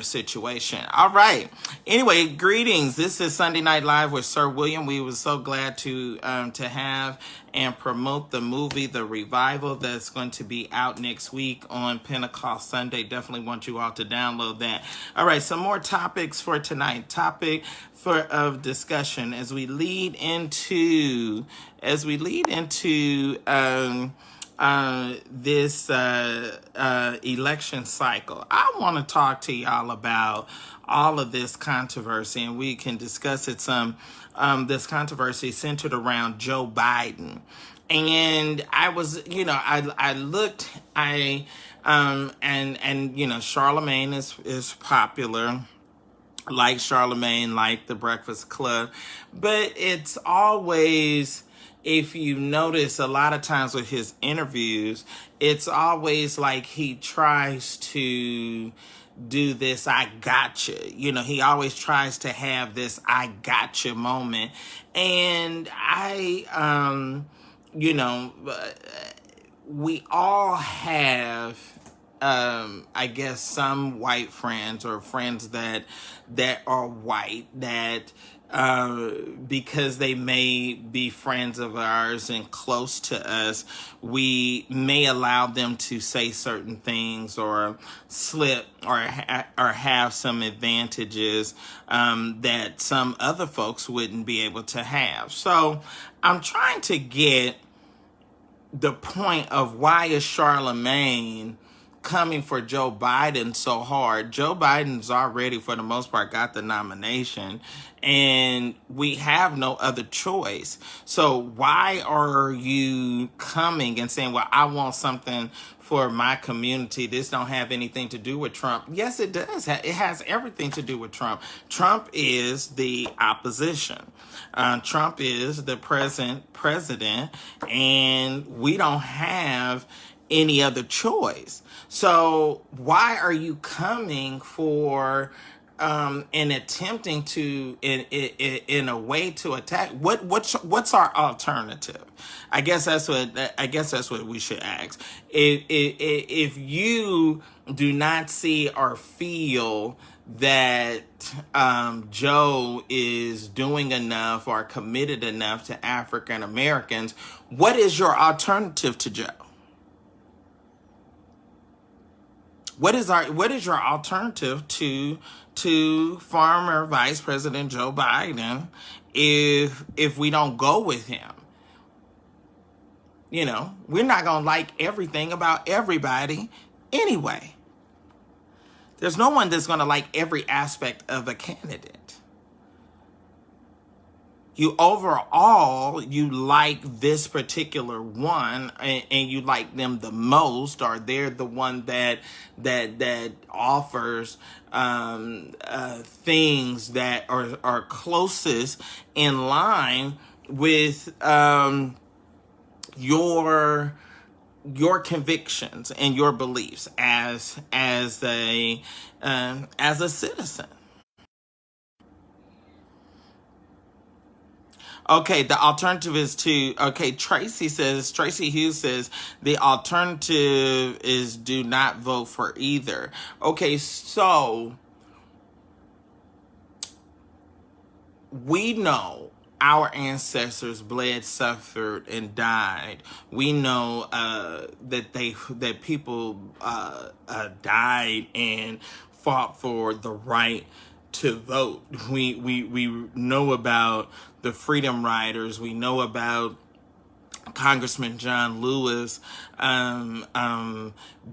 situation. All right. Anyway, greetings. This is Sunday Night Live with Sir William. We were so glad to have and promote the movie The Revival that's going to be out next week on Pentecost Sunday. Definitely want you all to download that. All right, some more topics for tonight. Topic of discussion as we lead into this election cycle. I want to talk to y'all about all of this controversy, and we can discuss it some. This controversy centered around Joe Biden. And I was, I looked, Charlemagne is popular, like Charlemagne, like the Breakfast Club, but it's always, if you notice, a lot of times with his interviews, it's always like he tries to do this I gotcha. He always tries to have this I gotcha moment. And we all have, I guess, some white friends or friends that are white that because they may be friends of ours and close to us, we may allow them to say certain things or slip or have some advantages that some other folks wouldn't be able to have. So I'm trying to get the point of why is Charlemagne coming for Joe Biden so hard? Joe Biden's already, for the most part, got the nomination, and we have no other choice. So why are you coming and saying, well, I want something for my community? This don't have anything to do with Trump. Yes, it does. It has everything to do with Trump. Trump is the opposition. Trump is the present president, and we don't have any other choice. So why are you coming for and attempting to in a way to attack? What's our alternative? I guess that's what we should ask. If you do not see or feel that Joe is doing enough or committed enough to African Americans, what is your alternative to Joe? What is your alternative to former Vice President Joe Biden if we don't go with him? You know, we're not gonna like everything about everybody anyway. There's no one that's gonna like every aspect of a candidate. You overall, you like this particular one, and you like them the most, or they're the one that offers things that are closest in line with your convictions and your beliefs as a citizen. Okay, the alternative is Tracy Hughes says, the alternative is do not vote for either. Okay, so we know our ancestors bled, suffered, and died. We know that people died and fought for the right to vote. We know about the Freedom Riders. We know about Congressman John Lewis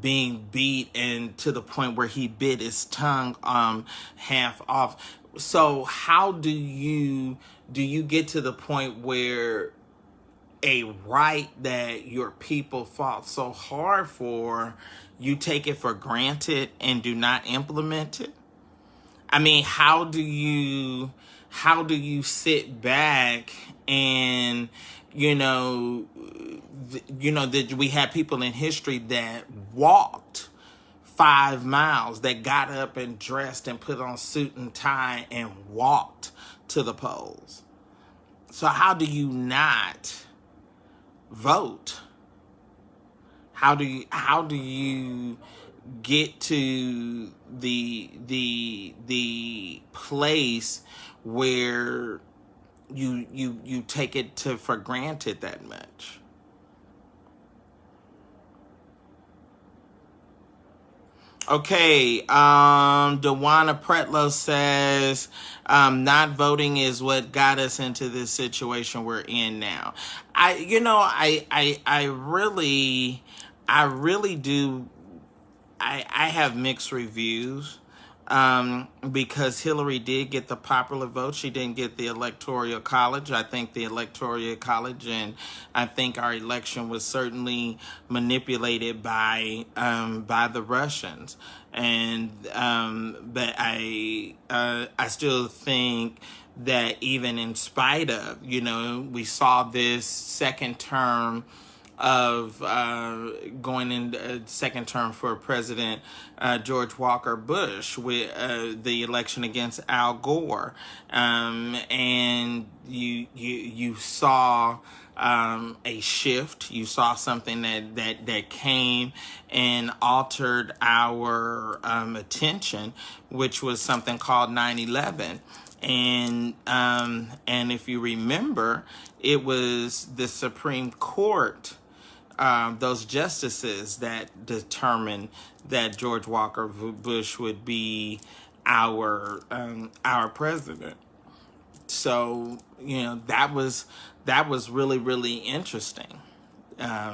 being beat and to the point where he bit his tongue half off. So how do you get to the point where a right that your people fought so hard for, you take it for granted and do not implement it? I mean, how do you sit back and that we have people in history that walked 5 miles, that got up and dressed and put on suit and tie and walked to the polls. So how do you not vote? How do you get to the place where you take it for granted that much? Okay, Dewana Pretlow says, not voting is what got us into this situation we're in now. I really do. I have mixed reviews, because Hillary did get the popular vote. She didn't get the Electoral College. I think the Electoral College, and I think our election was certainly manipulated by the Russians. And but I still think that even in spite of, we saw this second term of going in second term for President George Walker Bush with the election against Al Gore, and you saw a shift. You saw something that came and altered our attention, which was something called 9/11. And if you remember, it was the Supreme Court, those justices, that determined that George Walker Bush would be our president. So that was really, really interesting.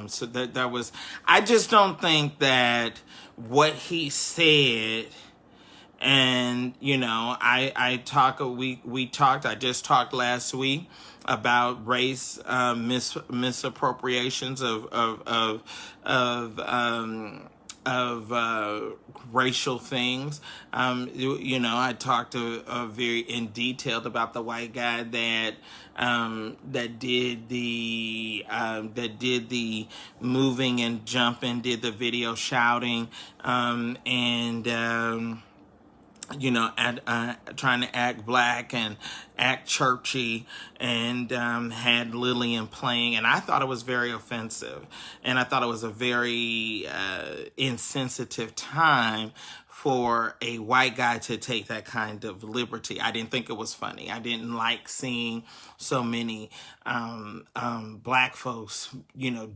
So that was. I just don't think that what he said. And we talked. I just talked last week about race misappropriations of racial things. I talked very in detail about the white guy that did the moving and jumping, did the video shouting, and trying to act black and act churchy, and had Lillian playing, and I thought it was very offensive, and I thought it was a very insensitive time for a white guy to take that kind of liberty. I didn't think it was funny. I didn't like seeing so many black folks,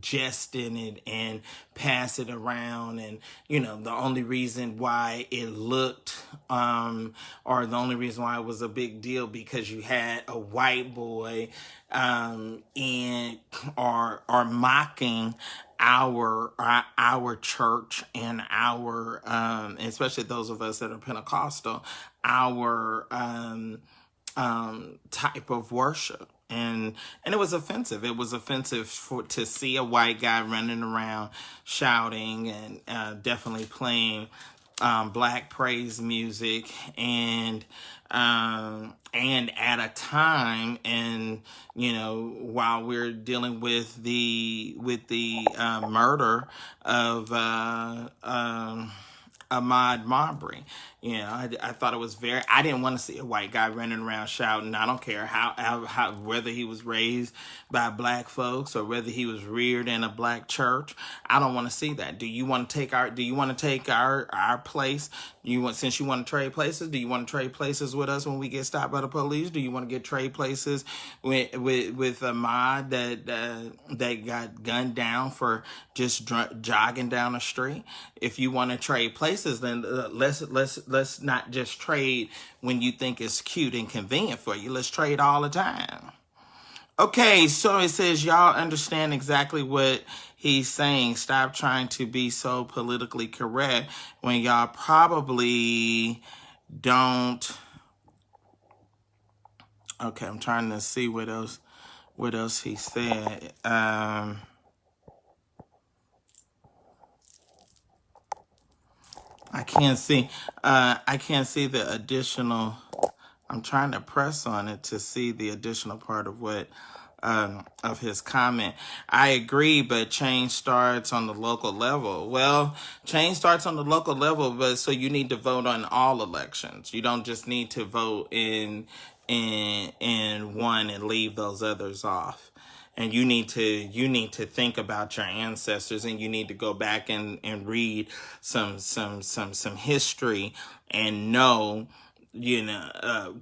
jest in it and pass it around. And, the only reason why it looked, or the only reason why it was a big deal, because you had a white boy and are mocking our church and our especially those of us that are Pentecostal, our type of worship. And it was offensive. It was offensive to see a white guy running around shouting and definitely playing black praise music, and at a time, and while we're dealing with the murder of Ahmaud Marbury. I thought it was I didn't want to see a white guy running around shouting. I don't care how whether he was raised by black folks or whether he was reared in a black church. I don't want to see that. Do you want to take our place? Since you want to trade places, do you want to trade places with us when we get stopped by the police? Do you want to trade places with Ahmaud that got gunned down for just jogging down the street? If you want to trade places, then let's not just trade when you think it's cute and convenient for you. Let's trade all the time. Okay, so it says y'all understand exactly what he's saying. Stop trying to be so politically correct when y'all probably don't. Okay, I'm trying to see what else he said. I can't see the additional. I'm trying to press on it to see the additional part of what of his comment. I agree, but change starts on the local level. Well, change starts on the local level, but so you need to vote on all elections. You don't just need to vote in one and leave those others off. And you need to think about your ancestors, and you need to go back and read some history and know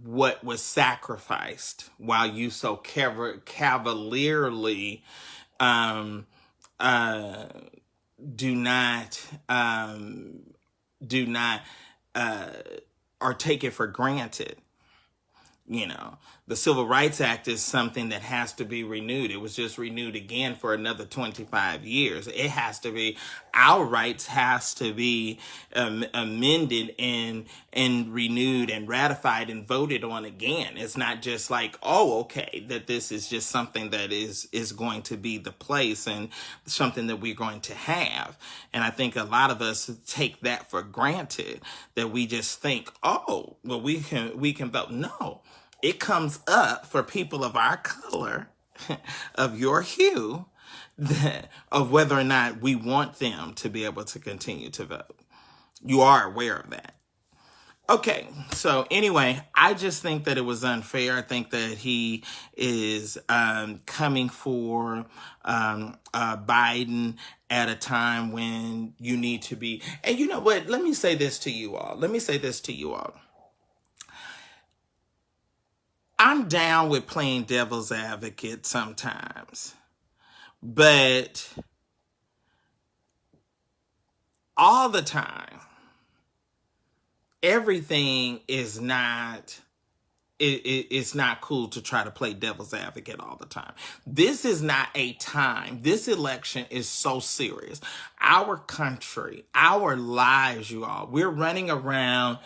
what was sacrificed, while you so cavalierly do not or take it for granted. The Civil Rights Act is something that has to be renewed. It was just renewed again for another 25 years. It has to be, our rights has to be amended and renewed and ratified and voted on again. It's not just like, that this is just something that is going to be the place and something that we're going to have. And I think a lot of us take that for granted, that we just think, we can vote. No. It comes up for people of our color, of your hue, of whether or not we want them to be able to continue to vote. You are aware of that. Okay, so anyway, I just think that it was unfair. I think that he is coming for Biden at a time when you need to be. And you know what? Let me say this to you all. I'm down with playing devil's advocate sometimes, but all the time, everything is not it's not cool to try to play devil's advocate all the time. This is not a time. This election is so serious. Our country, our lives, you all. We're running around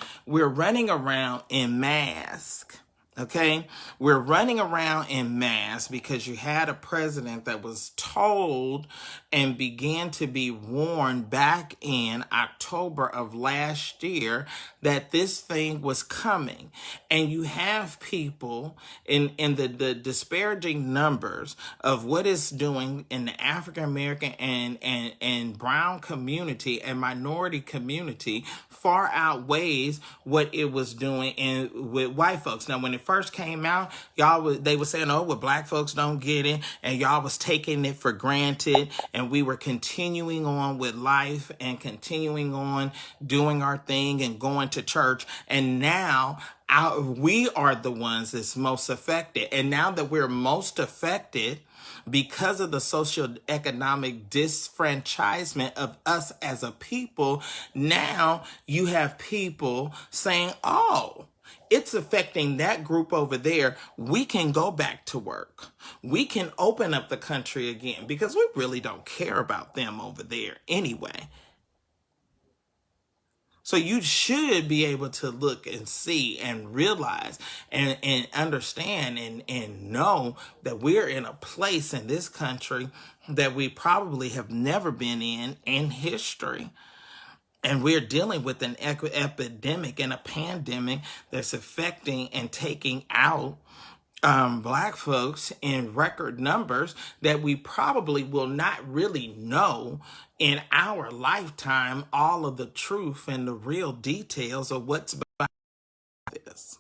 in masks. Okay, we're running around in mass because you had a president that was told and began to be warned back in October of last year that this thing was coming. And you have people in the disparaging numbers of what it's doing in the African American and brown community and minority community far outweighs what it was doing with white folks. Now, when it first came out, they were saying, oh, well, black folks don't get it, and y'all was taking it for granted, and we were continuing on with life and continuing on doing our thing and going to church. And now we are the ones that's most affected. And now that we're most affected because of the socioeconomic disfranchisement of us as a people, now you have people saying, oh, it's affecting that group over there. We can go back to work. We can open up the country again because we really don't care about them over there anyway. So you should be able to look and see and realize and understand and know that we're in a place in this country that we probably have never been in history. And we're dealing with an epidemic and a pandemic that's affecting and taking out black folks in record numbers that we probably will not really know in our lifetime all of the truth and the real details of what's behind this.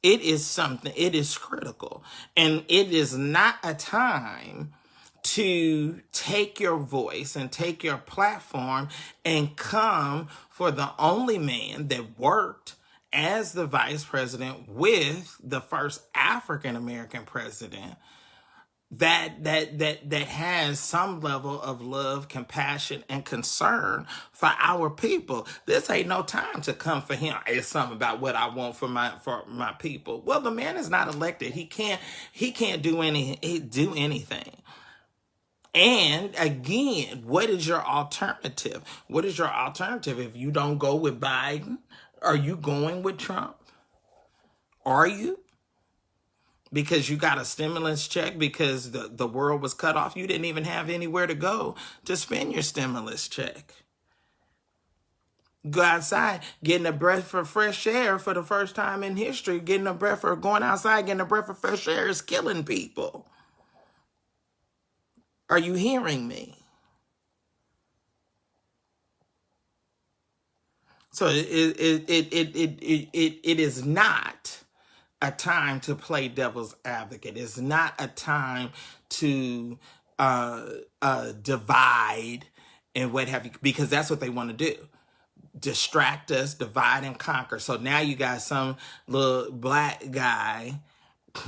It is something, it is critical. And it is not a time to take your voice and take your platform and come for the only man that worked as the vice president with the first African American president that has some level of love, compassion, and concern for our people. This ain't no time to come for him. It's something about what I want for my people. Well, the man is not elected. He can't do anything. And again, what is your alternative? What is your alternative if you don't go with Biden? Are you going with Trump? Are you? Because you got a stimulus check because the world was cut off. You didn't even have anywhere to go to spend your stimulus check. Go outside, getting a breath of fresh air for the first time in history. Getting a breath of going outside, getting a breath of fresh air is killing people. Are you hearing me? So it is not a time to play devil's advocate. It's not a time to divide and what have you, because that's what they want to do. Distract us, divide and conquer. So now you got some little black guy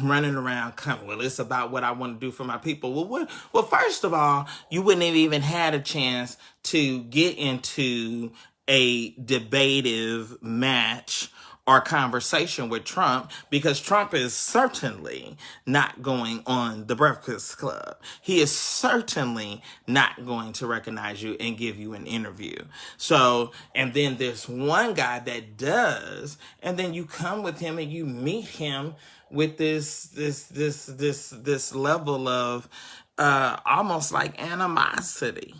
running around coming, well, it's about what I want to do for my people. Well, first of all, you wouldn't have even had a chance to get into a debative match or conversation with Trump because Trump is certainly not going on the Breakfast Club. He is certainly not going to recognize you and give you an interview. So, and then there's one guy that does, and then you come with him and you meet him with this level of almost like animosity.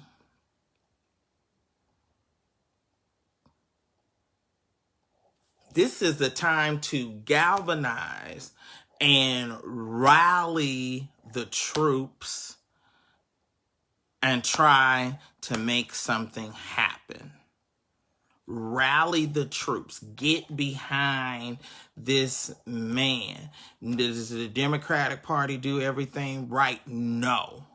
This is the time to galvanize and rally the troops and try to make something happen. Rally the troops. Get behind this man. Does the Democratic Party do everything right? No.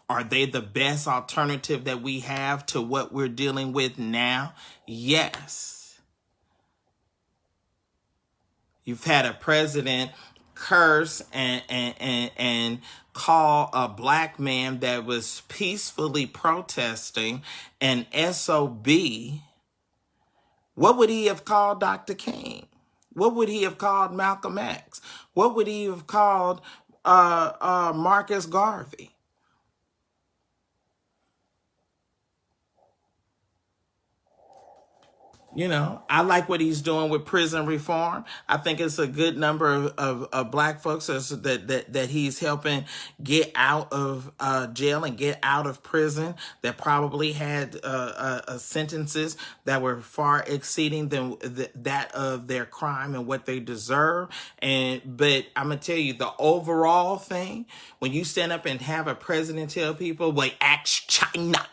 Are they the best alternative that we have to what we're dealing with now? Yes. You've had a president curse and call a black man that was peacefully protesting an SOB What would he have called Dr. King? What would he have called Malcolm X? What would he have called Marcus Garvey? You know, I like what he's doing with prison reform. I think it's a good number of black folks that he's helping get out of jail and get out of prison that probably had sentences that were far exceeding than that of their crime and what they deserve. But I'm gonna tell you, the overall thing, when you stand up and have a president tell people, "Well, ask China."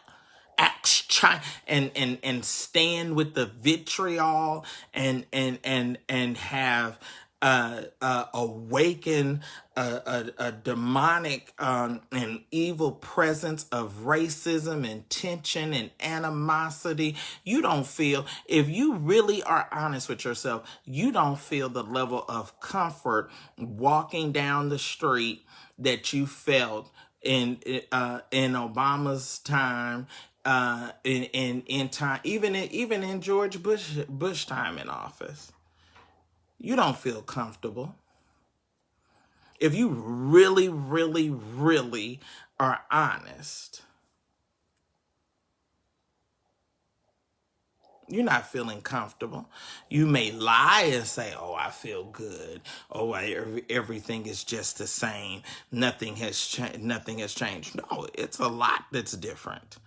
And stand with the vitriol and have awaken a demonic and evil presence of racism and tension and animosity. You don't feel, if you really are honest with yourself, you don't feel the level of comfort walking down the street that you felt in Obama's time, in time, even in George Bush time in office. You don't feel comfortable. If you really, really, really are honest, you're not feeling comfortable. You may lie and say, "Oh, I feel good. Oh, everything is just the same. Nothing has changed." No, it's a lot that's different.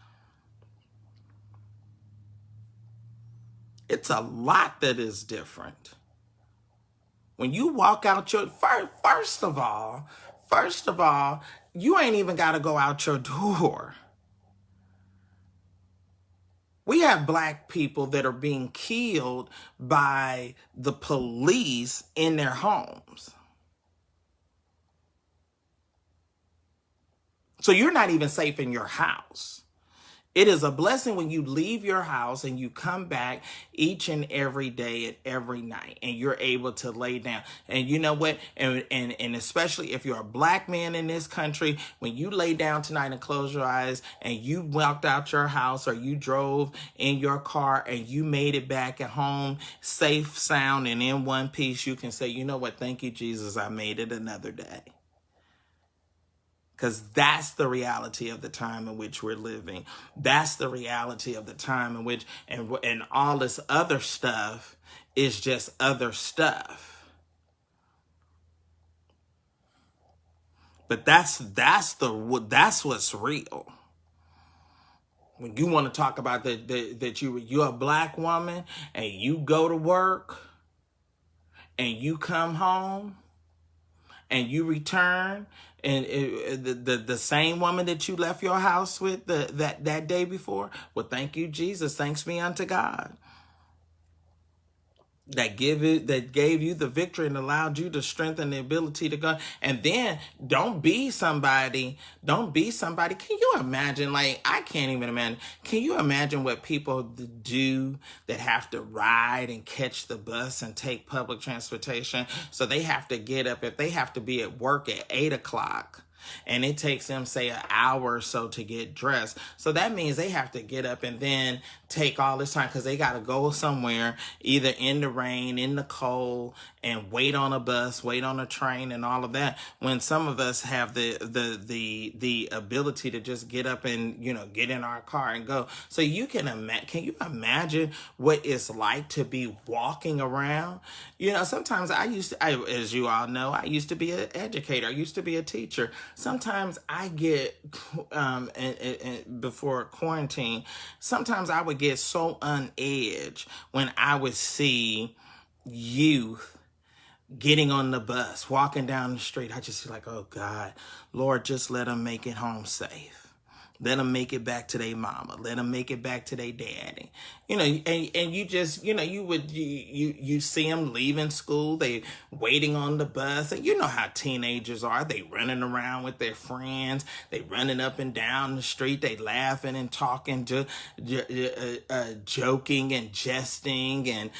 It's a lot that is different. When you walk out your first of all, you ain't even got to go out your door. We have black people that are being killed by the police in their homes. So you're not even safe in your house. It is a blessing when you leave your house and you come back each and every day and every night and you're able to lay down. And you know what? And especially if you're a black man in this country, when you lay down tonight and close your eyes and you walked out your house or you drove in your car and you made it back at home safe, sound, and in one piece, you can say, "You know what? Thank you, Jesus. I made it another day." Because that's the reality of the time in which we're living. That's the reality of the time in which, and all this other stuff is just other stuff. But that's what's real. When you want to talk about that you're a black woman and you go to work and you come home and you return, and the same woman that you left your house with that day before, well, thank you, Jesus. Thanks be unto God that gave you the victory and allowed you to strengthen the ability to go. And then don't be somebody. Can you imagine? Like, I can't even imagine. Can you imagine what people do that have to ride and catch the bus and take public transportation? So they have to get up, if they have to be at work at 8:00, and it takes them, say, an hour or so to get dressed. So that means they have to get up and then take all this time because they got to go somewhere, either in the rain, in the cold, and wait on a bus, wait on a train, and all of that. When some of us have the ability to just get up and, get in our car and go. So can you imagine what it's like to be walking around? Sometimes as you all know, I used to be an educator. I used to be a teacher. Sometimes I get, before quarantine, sometimes I would get so on edge when I would see youth getting on the bus, walking down the street. I just feel like, oh God, Lord, just let them make it home safe. Let them make it back to their mama. Let them make it back to their daddy. And you just, you see them leaving school. They waiting on the bus. And you know how teenagers are. They running around with their friends. They running up and down the street. They laughing and talking, joking and jesting, and,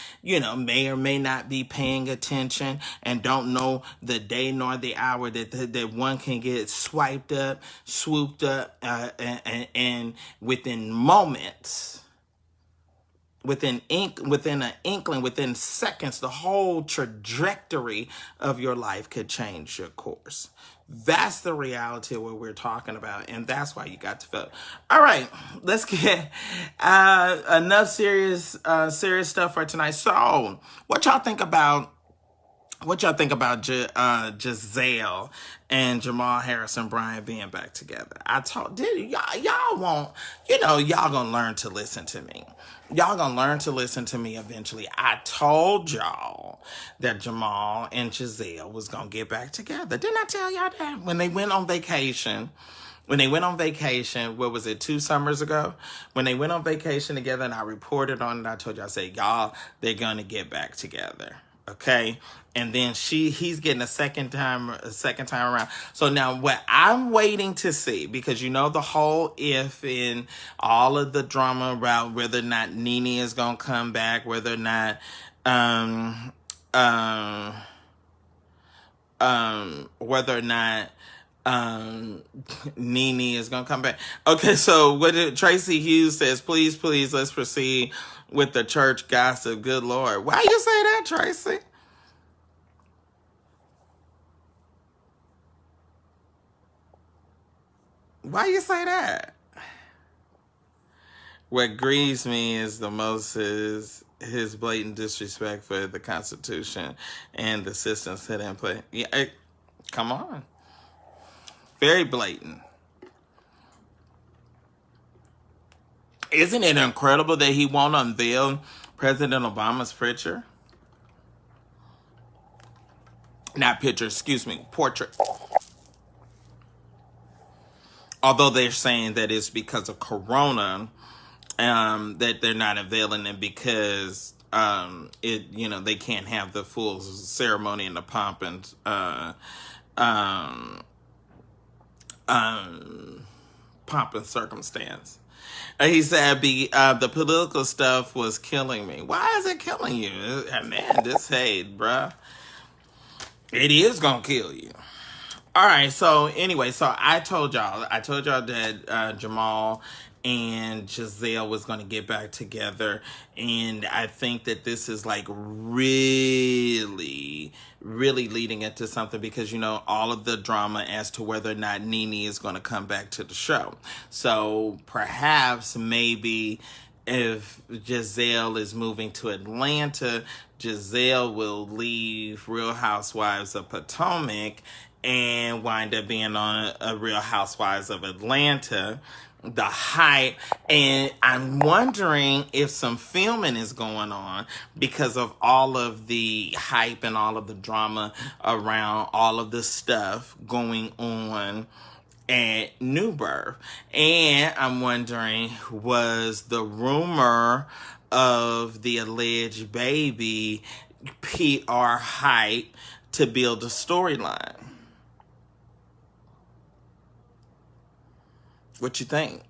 may or may not be paying attention and don't know the day nor the hour that one can get swooped up, and within moments, within an inkling, within seconds, the whole trajectory of your life could change your course. That's the reality of what we're talking about, and that's why you got to vote. All right, let's get enough serious stuff for tonight. So, what y'all think about Giselle and Jamal Harrison Bryant being back together? Y'all won't, y'all gonna learn to listen to me. Y'all gonna learn to listen to me eventually. I told y'all that Jamal and Giselle was gonna get back together. Didn't I tell y'all that? When they went on vacation, what was it, 2 summers ago? When they went on vacation together and I reported on it, I told y'all, I said, y'all, they're gonna get back together. Okay, and then he's getting a second time around. So now what I'm waiting to see, because the whole if in all of the drama about whether or not Nene is gonna come back, whether or not Nene is gonna come back. Okay, so Tracy Hughes says, please, let's proceed with the church gossip. Good Lord. Why you say that, Tracy? Why you say that? What grieves me is the most is his blatant disrespect for the Constitution and the systems set in place. Yeah, come on. Very blatant. Isn't it incredible that he won't unveil President Obama's picture? Not picture, excuse me, portrait. Although they're saying that it's because of Corona, that they're not unveiling it because they can't have the full ceremony and the pomp and pomp and circumstance. He said the political stuff was killing me. Why is it killing you? Man, this hate, bruh. It is gonna kill you. All right, so anyway, I told y'all that Jamal and Giselle was going to get back together, and I think that this is like really, really leading into something because all of the drama as to whether or not Nene is going to come back to the show. So perhaps maybe if Giselle is moving to Atlanta, Giselle will leave Real Housewives of Potomac and wind up being on a Real Housewives of Atlanta, the hype. And I'm wondering if some filming is going on because of all of the hype and all of the drama around all of the stuff going on at New Birth. And I'm wondering, was the rumor of the alleged baby PR hype to build a storyline? What you think?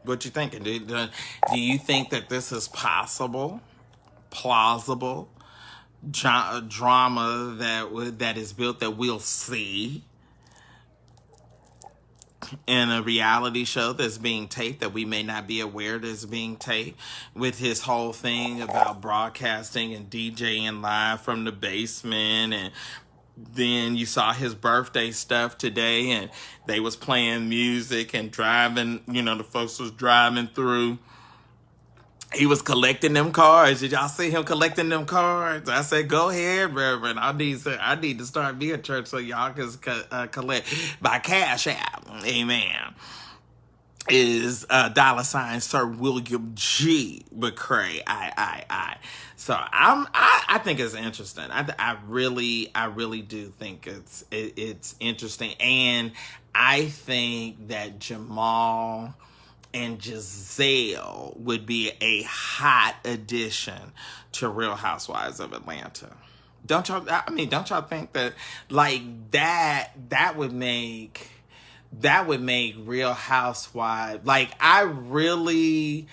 What you thinking? Do you think that this is possible, plausible, drama that is built that we'll see in a reality show that's being taped that we may not be aware that's being taped, with his whole thing about broadcasting and DJing live from the basement? And then you saw his birthday stuff today, and they was playing music and driving, the folks was driving through. He was collecting them cards. Did y'all see him collecting them cards? I said, go ahead, Reverend. I need to start me a church so y'all can collect by Cash App. Amen. Is $ Sir William G. McCray. I. So I think it's interesting. I really do think it's interesting, and I think that Jamal and Giselle would be a hot addition to Real Housewives of Atlanta. Don't y'all think that that would make Real Housewives, I really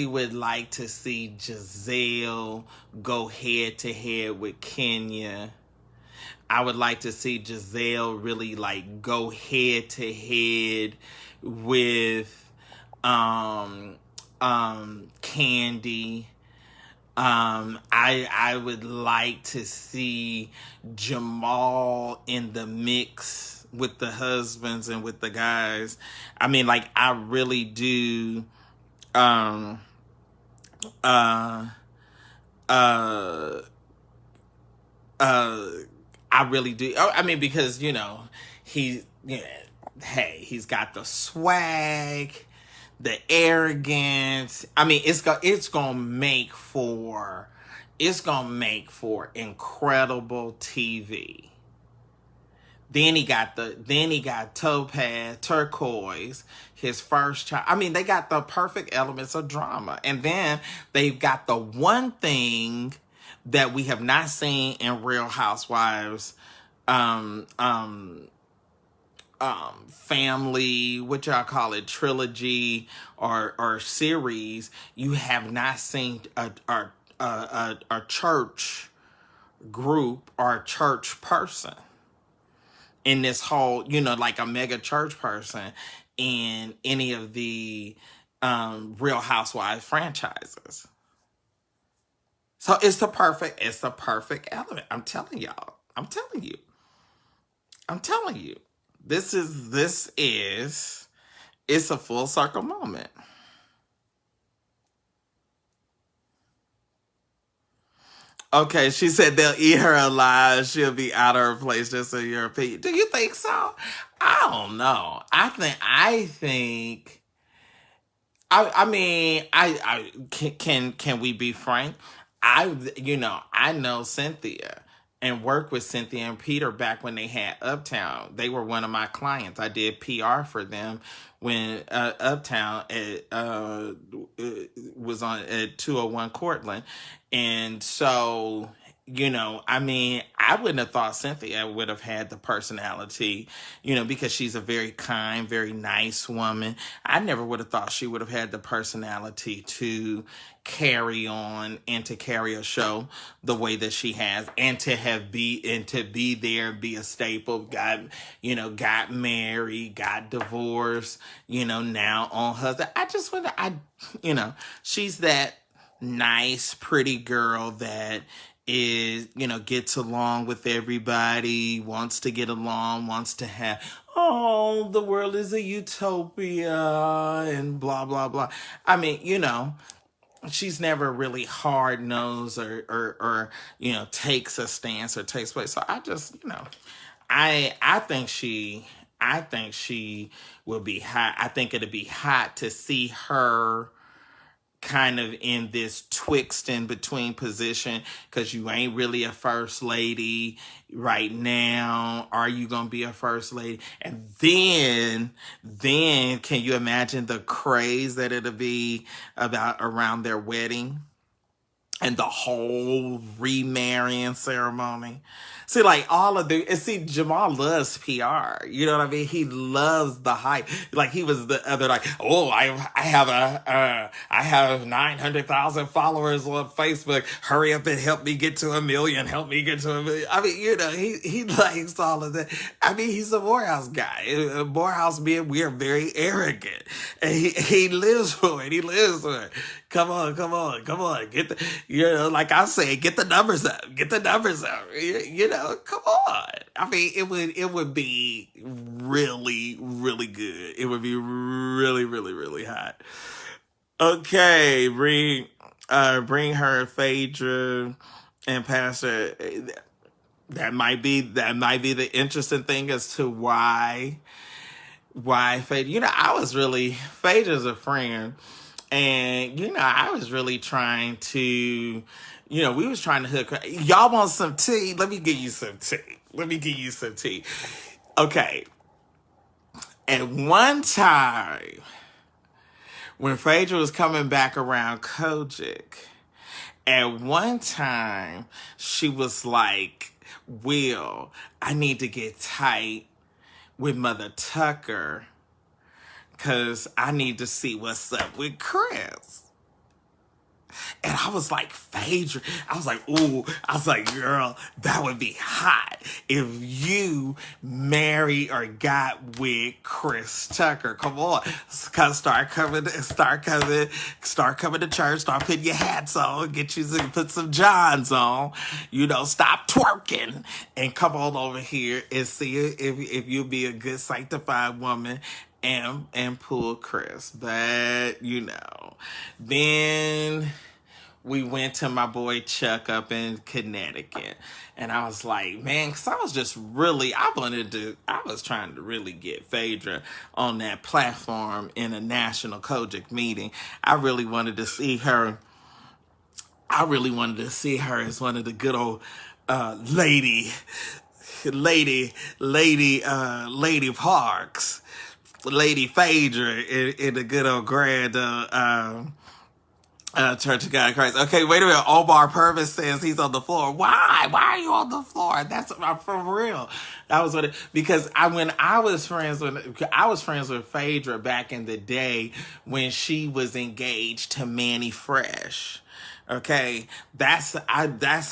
would like to see Giselle go head to head with Kenya. I would like to see Giselle really go head to head with Candy. I would like to see Jamal in the mix with the husbands and with the guys. I mean, like, I really do. Um, uh, uh, uh, I really do. I mean, because he's got the swag, the arrogance. I mean, it's gonna make for incredible TV. Then he got Topaz, Turquoise, his first child. I mean, they got the perfect elements of drama. And then they've got the one thing that we have not seen in Real Housewives, family, what y'all call it, trilogy or series. You have not seen a church group or a church person in this whole, like a mega church person in any of the Real Housewives franchises. So it's the perfect element. I'm telling y'all. I'm telling you. This is it's a full circle moment. Okay, she said they'll eat her alive. She'll be out of her place, just in your opinion. Do you think so? I don't know. I think. I mean, I can we be frank? I know Cynthia and worked with Cynthia and Peter back when they had Uptown. They were one of my clients. I did PR for them when Uptown was on at 201 Cortland. And so, I mean, I wouldn't have thought Cynthia would have had the personality, because she's a very kind, very nice woman. I never would have thought she would have had the personality to carry on and to carry a show the way that she has, and to be there, be a staple, got married, got divorced, now on husband. I just want to, she's that nice, pretty girl that is, gets along with everybody, wants to get along, wants to have, oh, the world is a utopia and blah, blah, blah. I mean, she's never really hard nosed or takes a stance or takes place. So I just, I think she will be hot. I think it'll be hot to see her kind of in this twixt in between position, because you ain't really a first lady right now. Are you gonna be a first lady? And then can you imagine the craze that it'll be around their wedding and the whole remarrying ceremony? See, like Jamal loves PR. You know what I mean? He loves the hype. Like, he was the other, like, oh, I have 900,000 followers on Facebook. Hurry up and help me get to 1 million. Help me get to 1 million. I mean, he likes all of that. I mean, he's a Morehouse guy. Morehouse men, we are very arrogant, and he lives for it. He lives for it. Come on. Get the, like I say, get the numbers up. Come on. I mean, it would be really, really good. It would be really, really, really hot. Okay, bring her Phaedra and Pastor. That might be the interesting thing as to why Phaedra. Phaedra's a friend. And, I was really trying to, we was trying to hook her. Y'all want some tea? Let me give you some tea. Okay. At one time, when Phaedra was coming back around Kojic, at one time, she was like, Will, I need to get tight with Mother Tucker, because I need to see what's up with Chris. And I was like, Phaedra, I was like, ooh, I was like, girl, that would be hot if you married or got with Chris Tucker. Come on. Start coming to church, start putting your hats on, put some Johns on, stop twerking and come on over here and see if you'll be a good sanctified woman and pull Chris. But, then we went to my boy Chuck up in Connecticut. And I was like, man, because I was trying to really get Phaedra on that platform in a national Kojic meeting. I really wanted to see her as one of the good old Lady Parks, Lady Phaedra in the good old grand Church of God in Christ. Okay, wait a minute. Omar Purvis says he's on the floor. Why? Why are you on the floor? That's for real. That was because I was friends with Phaedra back in the day when she was engaged to Manny Fresh. Okay, that's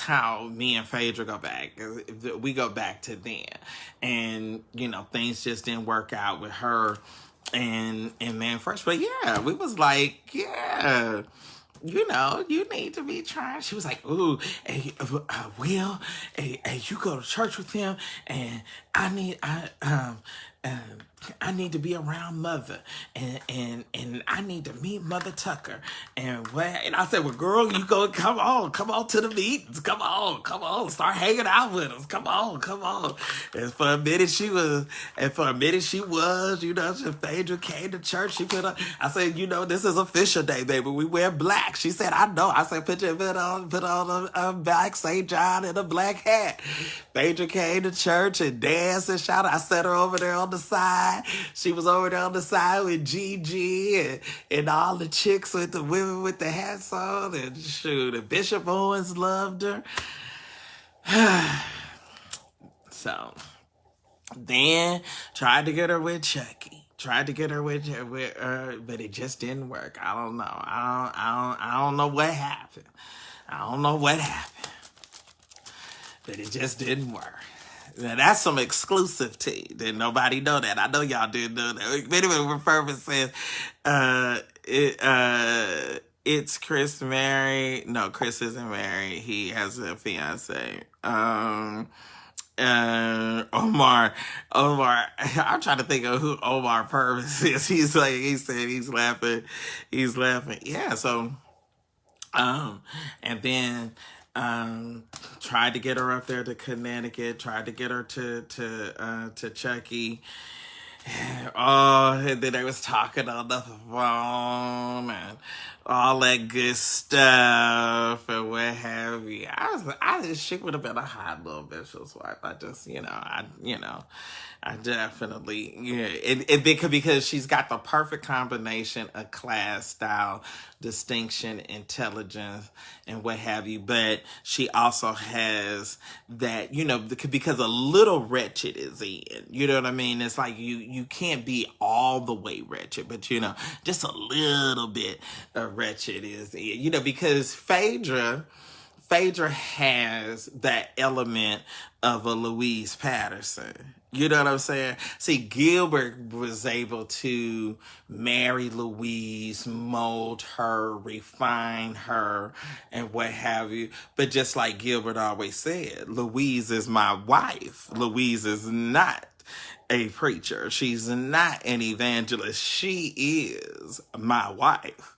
how me and Phaedra go back. We go back to then, and things just didn't work out with her and Man Fresh. But yeah, we was like, yeah. You need to be trying. She was like, ooh, hey, Will, hey, you go to church with him, and I need to be around Mother, and I need to meet Mother Tucker, and I said, well, girl, you go, come on to the meetings, come on, start hanging out with us, come on. And for a minute she was, Phaedra came to church. She put on. I said, this is official day, baby. We wear black. She said, I know. I said, put on a black St. John and a black hat. Phaedra came to church and danced and shouted. I set her over there on the side. She was over there on the side with Gigi and all the chicks with the women with the hats on. And shoot, and Bishop Owens loved her. So then tried to get her with Chucky. But it just didn't work. I don't know. I don't know what happened. But it just didn't work. Now, that's some exclusive tea. Didn't nobody know that. I know y'all didn't know that. Anyway, when Purvis says, it's Chris married. No, Chris isn't married. He has a fiance. Omar, I'm trying to think of who Omar Purvis is. He said he's laughing. Yeah, so, and then, tried to get her up there to Connecticut, tried to get her to Chucky. Oh, and then they was talking on the phone and all that good stuff and what have you. She would have been a hot little bishop's wife. I definitely, because she's got the perfect combination of class, style, distinction, intelligence, and what have you. But she also has that, because a little wretched is in. You know what I mean? It's like you can't be all the way wretched, but just a little bit of wretched is in. Because Phaedra has that element of a Louise Patterson. You know what I'm saying? See, Gilbert was able to marry Louise, mold her, refine her, and what have you. But just like Gilbert always said, Louise is my wife. Louise is not a preacher. She's not an evangelist. She is my wife.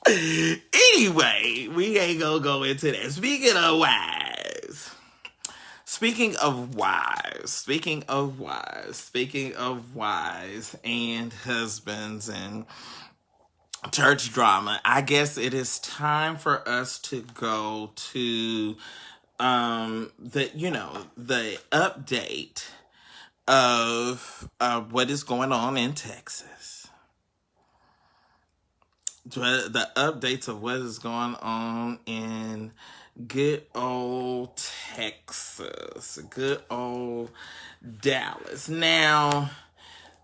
Anyway, we ain't gonna go into that. Speaking of wives and husbands and church drama, I guess it is time for us to go to the update of what is going on in Texas. The updates of what is going on in good old Texas, good old Dallas. Now,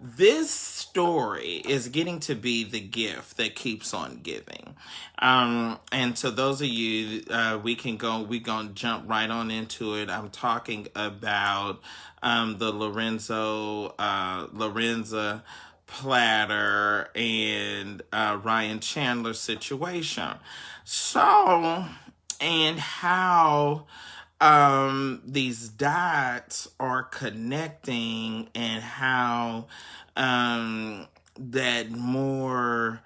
this story is getting to be the gift that keeps on giving. And so those of you, we're going to jump right on into it. I'm talking about the Lorenza Platter and Ryan Chandler situation. So, and how these dots are connecting, and how that more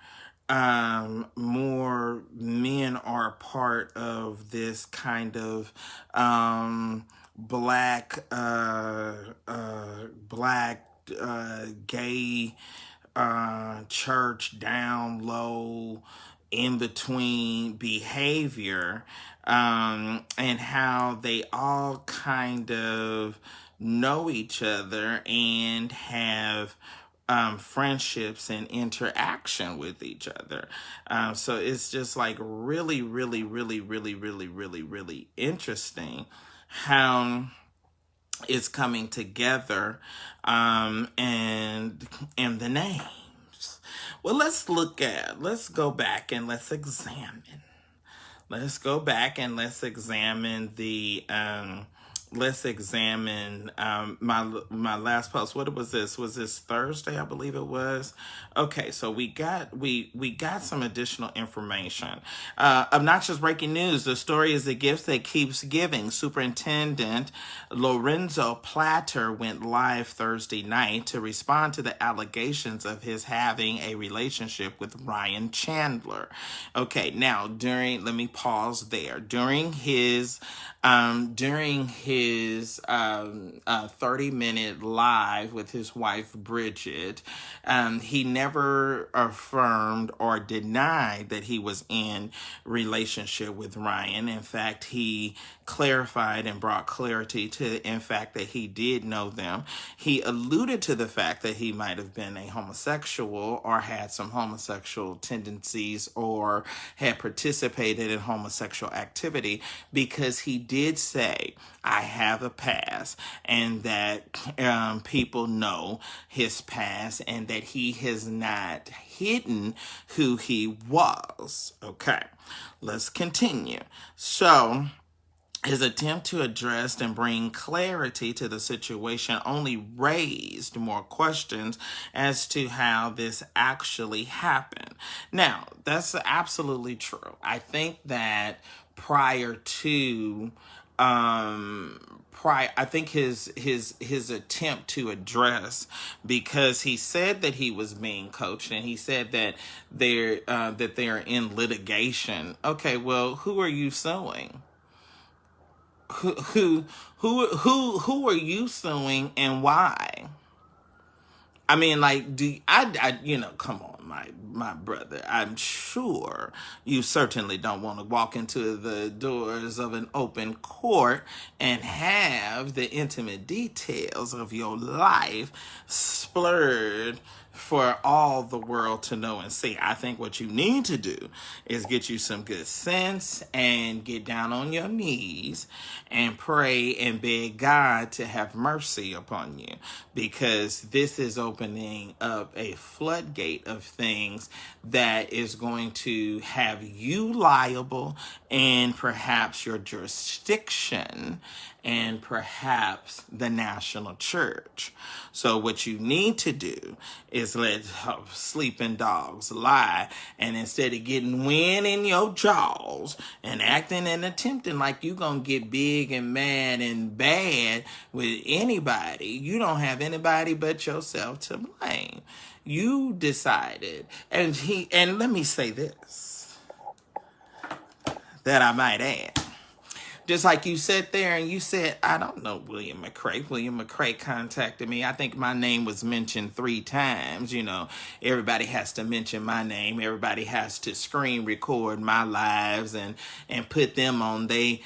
men are part of this kind of black gay church down low in between behavior, and how they all kind of know each other and have friendships and interaction with each other. So it's just like really, really, really, really, really, really, really interesting how it's coming together, and the names. Well, let's go back and let's examine. Let's go back and let's examine my last post. What was this? Was this Thursday? I believe it was. Okay, so we got some additional information. Obnoxious breaking news. The story is the gift that keeps giving. Superintendent Lorenzo Platter went live Thursday night to respond to the allegations of his having a relationship with Ryan Chandler. Okay, now let me pause there. During his 30-minute live with his wife Bridget, he never affirmed or denied that he was in relationship with Ryan. In fact, he clarified and brought clarity to, in fact, that he did know them. He alluded to the fact that he might have been a homosexual or had some homosexual tendencies or had participated in homosexual activity, because he did say, I have a past, and that people know his past, and that he has not hidden who he was. Okay, let's continue. So, his attempt to address and bring clarity to the situation only raised more questions as to how this actually happened. Now, that's absolutely true. I think that prior to I think his attempt to address, because he said that he was being coached, and he said that they're in litigation. Okay, well, who are you suing? Who are you suing, and why? I mean, like, come on, my brother. I'm sure you certainly don't want to walk into the doors of an open court and have the intimate details of your life splurred for all the world to know and see. I think what you need to do is get you some good sense and get down on your knees and pray and beg God to have mercy upon you, because this is opening up a floodgate of things that is going to have you liable, and perhaps your jurisdiction, and perhaps the national church. So what you need to do is let sleeping dogs lie, and instead of getting wind in your jaws and acting and attempting like you gonna get big and mad and bad with anybody, you don't have anybody but yourself to blame. You decided, and let me say this, that I might add. Just like you sat there and you said, I don't know William McCray. William McCray contacted me. I think my name was mentioned 3 times. You know, everybody has to mention my name. Everybody has to screen record my lives and put them on they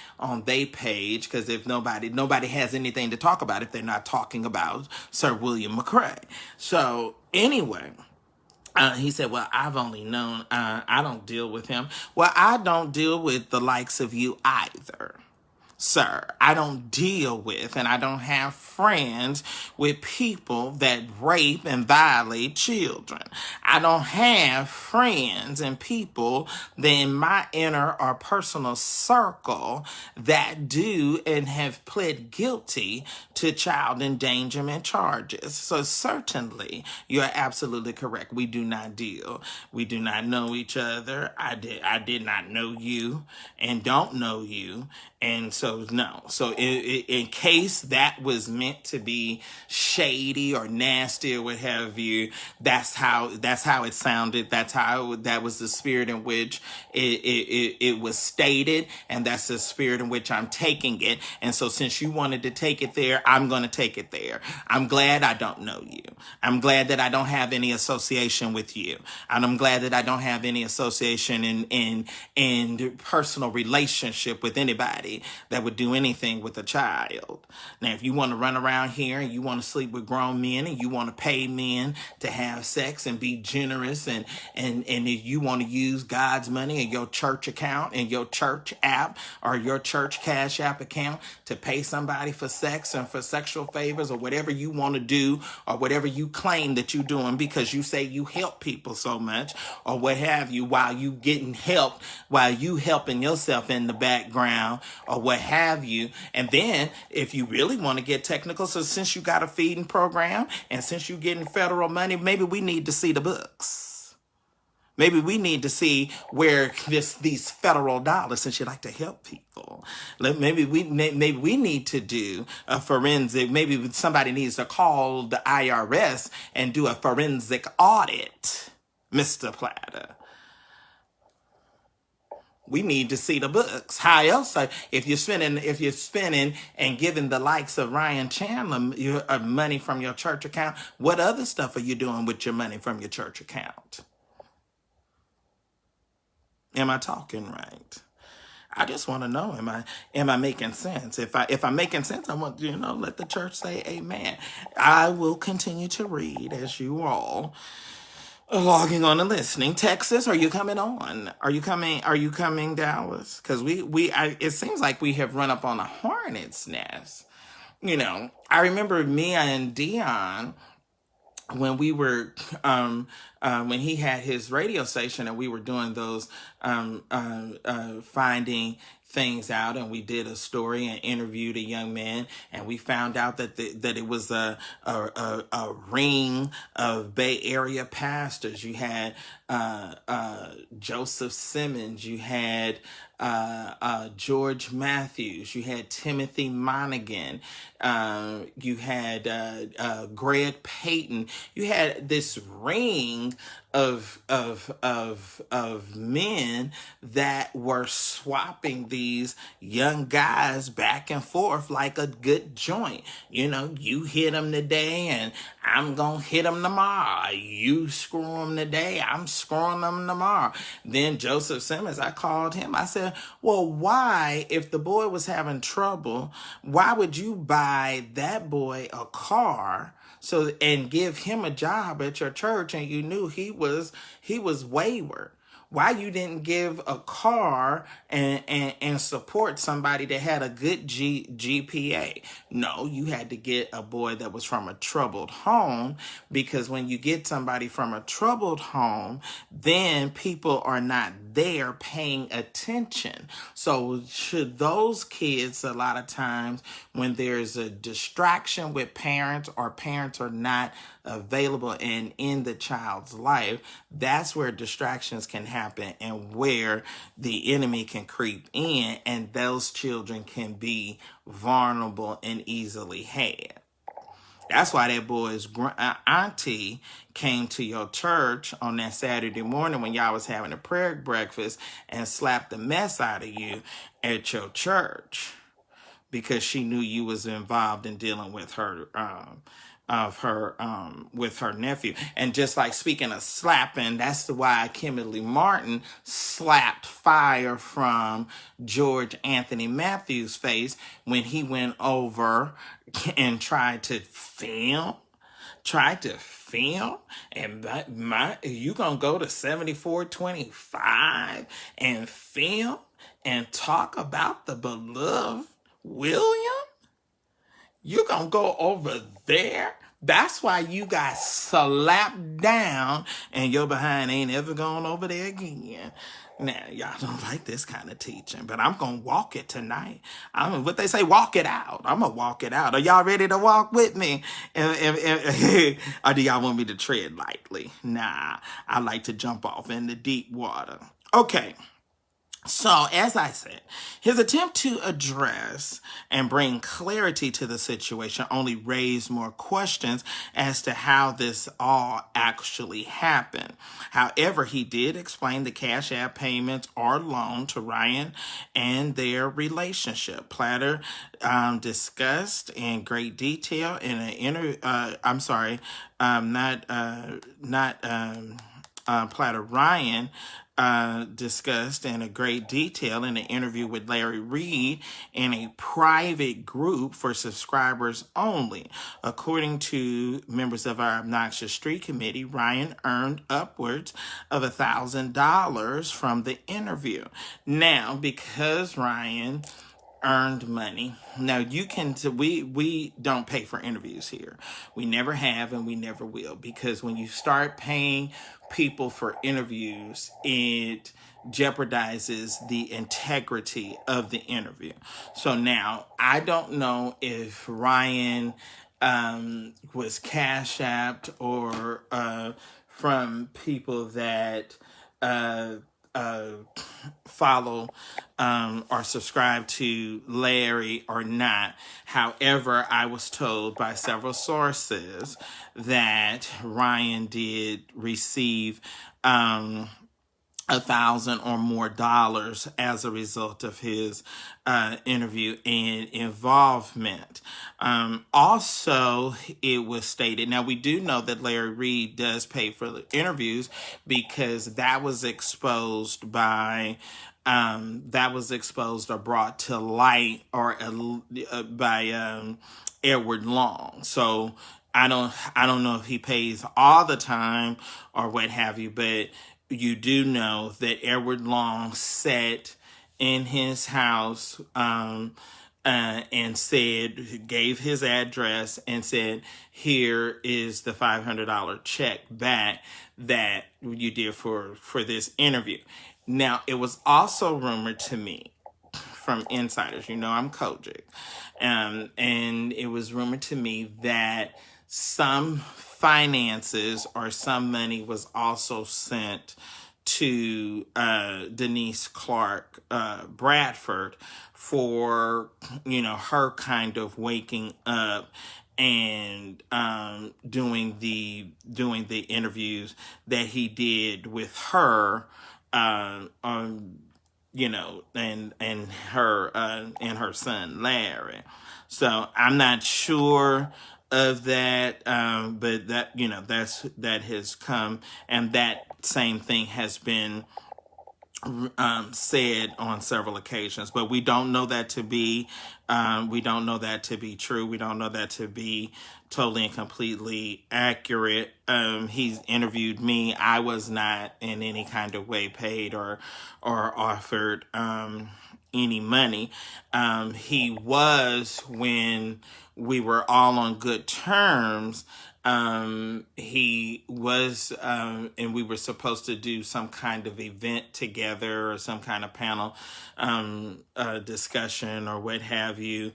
page, because if nobody has anything to talk about if they're not talking about Sir William McCray. So anyway, he said, well, I've only known, I don't deal with him. Well, I don't deal with the likes of you either. sir. I don't deal with and I don't have friends with people that rape and violate children. I don't have friends and people in my inner or personal circle that do and have pled guilty to child endangerment charges. So certainly you're absolutely correct. We do not deal. We do not know each other. I did not know you and don't know you. And so, no. So in case that was meant to be shady or nasty or what have you, that's how it sounded. That was the spirit in which it was stated. And that's the spirit in which I'm taking it. And so since you wanted to take it there, I'm going to take it there. I'm glad I don't know you. I'm glad that I don't have any association with you. And I'm glad that I don't have any association in personal relationship with anybody that would do anything with a child. Now, if you want to run around here and you want to sleep with grown men and you want to pay men to have sex and be generous and if you want to use God's money in your church account and your church app or your church cash app account to pay somebody for sex and for sexual favors or whatever you want to do or whatever you claim that you're doing because you say you help people so much or what have you while you getting helped, while you helping yourself in the background or what have you. And then if you really want to get technical, so since you got a feeding program and since you're getting federal money, maybe we need to see the books. Maybe we need to see where these federal dollars, since you like to help people, maybe we need to do a forensic. Maybe somebody needs to call the IRS and do a forensic audit, Mr. Platter. We need to see the books. How else? If you're spending and giving the likes of Ryan Chandler your money from your church account, what other stuff are you doing with your money from your church account? Am I talking right? I just want to know, am I making sense? If I'm making sense, I want let the church say amen. I will continue to read as you all logging on and listening. Texas, are you coming on? Are you coming, Dallas? Because it seems like we have run up on a hornet's nest. I remember Mia and Dion when we were when he had his radio station and we were doing those finding things out, and we did a story and interviewed a young man, and we found out that it was a ring of Bay Area pastors. You had Joseph Simmons, you had George Matthews, you had Timothy Monaghan, you had Greg Payton. You had this ring of men that were swapping these young guys back and forth like a good joint. You hit them today and I'm gonna hit them tomorrow. You screw them today, I'm screwing them tomorrow. Then Joseph Simmons, I called him. I said, well, why, if the boy was having trouble, why would you buy that boy a car and give him a job at your church and you knew he was wayward? Why you didn't give a car and support somebody that had a good GPA? No, you had to get a boy that was from a troubled home, because when you get somebody from a troubled home, then people are not there paying attention. So should those kids, a lot of times when there's a distraction with parents or parents are not available and in the child's life, that's where distractions can happen and where the enemy can creep in, and those children can be vulnerable and easily had. That's why that boy's auntie came to your church on that Saturday morning when y'all was having a prayer breakfast and slapped the mess out of you at your church, because she knew you was involved in dealing with her with her nephew. And just like, speaking of slapping, that's why Kimberly Martin slapped fire from George Anthony Matthews' face when he went over and tried to film, and you gonna go to 7425 and film and talk about the beloved William, you gonna go over there? That's why you got slapped down and your behind ain't ever gone over there again. Now, y'all don't like this kind of teaching, but I'm going to walk it tonight. What they say, walk it out. I'm going to walk it out. Are y'all ready to walk with me? Or do y'all want me to tread lightly? Nah, I like to jump off in the deep water. Okay. So, as I said, his attempt to address and bring clarity to the situation only raised more questions as to how this all actually happened. However, he did explain the Cash App payments or loan to Ryan and their relationship. Platter discussed in great detail in an interview. Platter Ryan discussed in a great detail in an interview with Larry Reed in a private group for subscribers only. According to members of our Obnoxious Street Committee, Ryan earned upwards of $1,000 from the interview. Now, because Ryan earned money. Now we don't pay for interviews here. We never have and we never will, because when you start paying people for interviews, it jeopardizes the integrity of the interview. So now I don't know if Ryan was cash apped or from people that follow or subscribe to Larry or not. However, I was told by several sources that Ryan did receive $1,000 or more as a result of his interview and involvement. Also, it was stated, now we do know that Larry Reed does pay for the interviews because that was exposed or brought to light or by Edward Long. So I don't know if he pays all the time or what have you, but you do know that Edward Long sat in his house and gave his address and said, here is the $500 check back that you did for this interview. Now, it was also rumored to me from insiders, I'm Kojic, and it was rumored to me that some finances or some money was also sent to Denise Clark Bradford for her kind of waking up and doing the interviews that he did with her and her son Larry. So I'm not sure of that, but that has come, and that same thing has been said on several occasions, but we don't know that to be true. We don't know that to be totally and completely accurate. He's interviewed me. I was not in any kind of way paid or offered any money. He was, when we were all on good terms. He was, and we were supposed to do some kind of event together or some kind of panel discussion or what have you.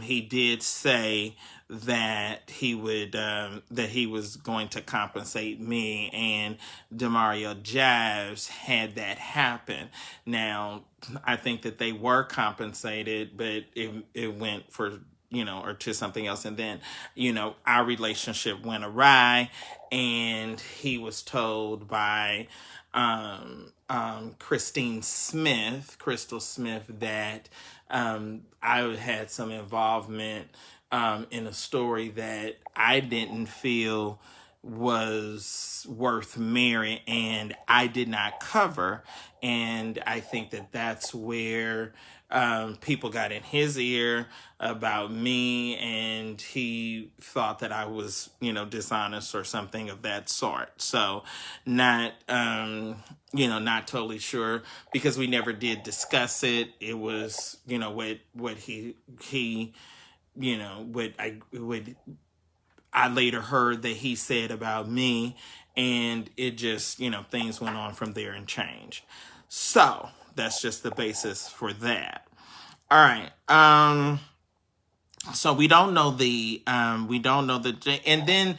He did say that he was going to compensate me, and Demario Jives had that happen. Now, I think that they were compensated, but it went for or to something else. And then, our relationship went awry, and he was told by Crystal Smith, that I had some involvement in a story that I didn't feel was worth marrying, and I did not cover. And I think that that's where people got in his ear about me, and he thought that I was, dishonest or something of that sort. So not, not totally sure, because we never did discuss it. It was, what he, what I later heard that he said about me, and it just, things went on from there and changed. So that's just the basis for that. All right. So we don't know the, and then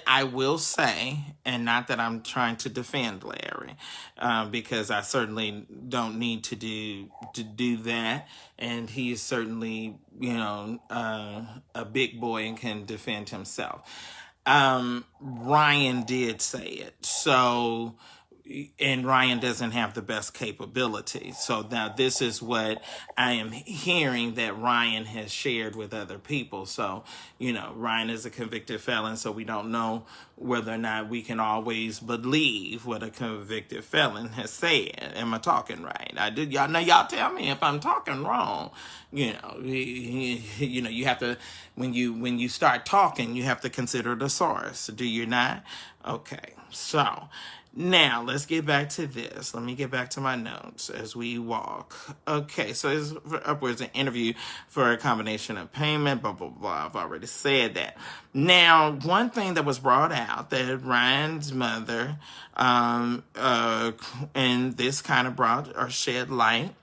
I will say, and not that I'm trying to defend Larry, because I certainly don't need to do that. And he is certainly, a big boy and can defend himself. Ryan did say it. So, and Ryan doesn't have the best capability. So now this is what I am hearing that Ryan has shared with other people. So, Ryan is a convicted felon, so we don't know whether or not we can always believe what a convicted felon has said. Am I talking right? Y'all know, y'all tell me if I'm talking wrong. You have to, when you start talking, you have to consider the source. Do you not? Okay. So, now, let's get back to this. Let me get back to my notes as we walk. Okay, so it's upwards an interview for a combination of payment, blah, blah, blah. I've already said that. Now, one thing that was brought out that Ryan's mother, and this kind of brought or shed light,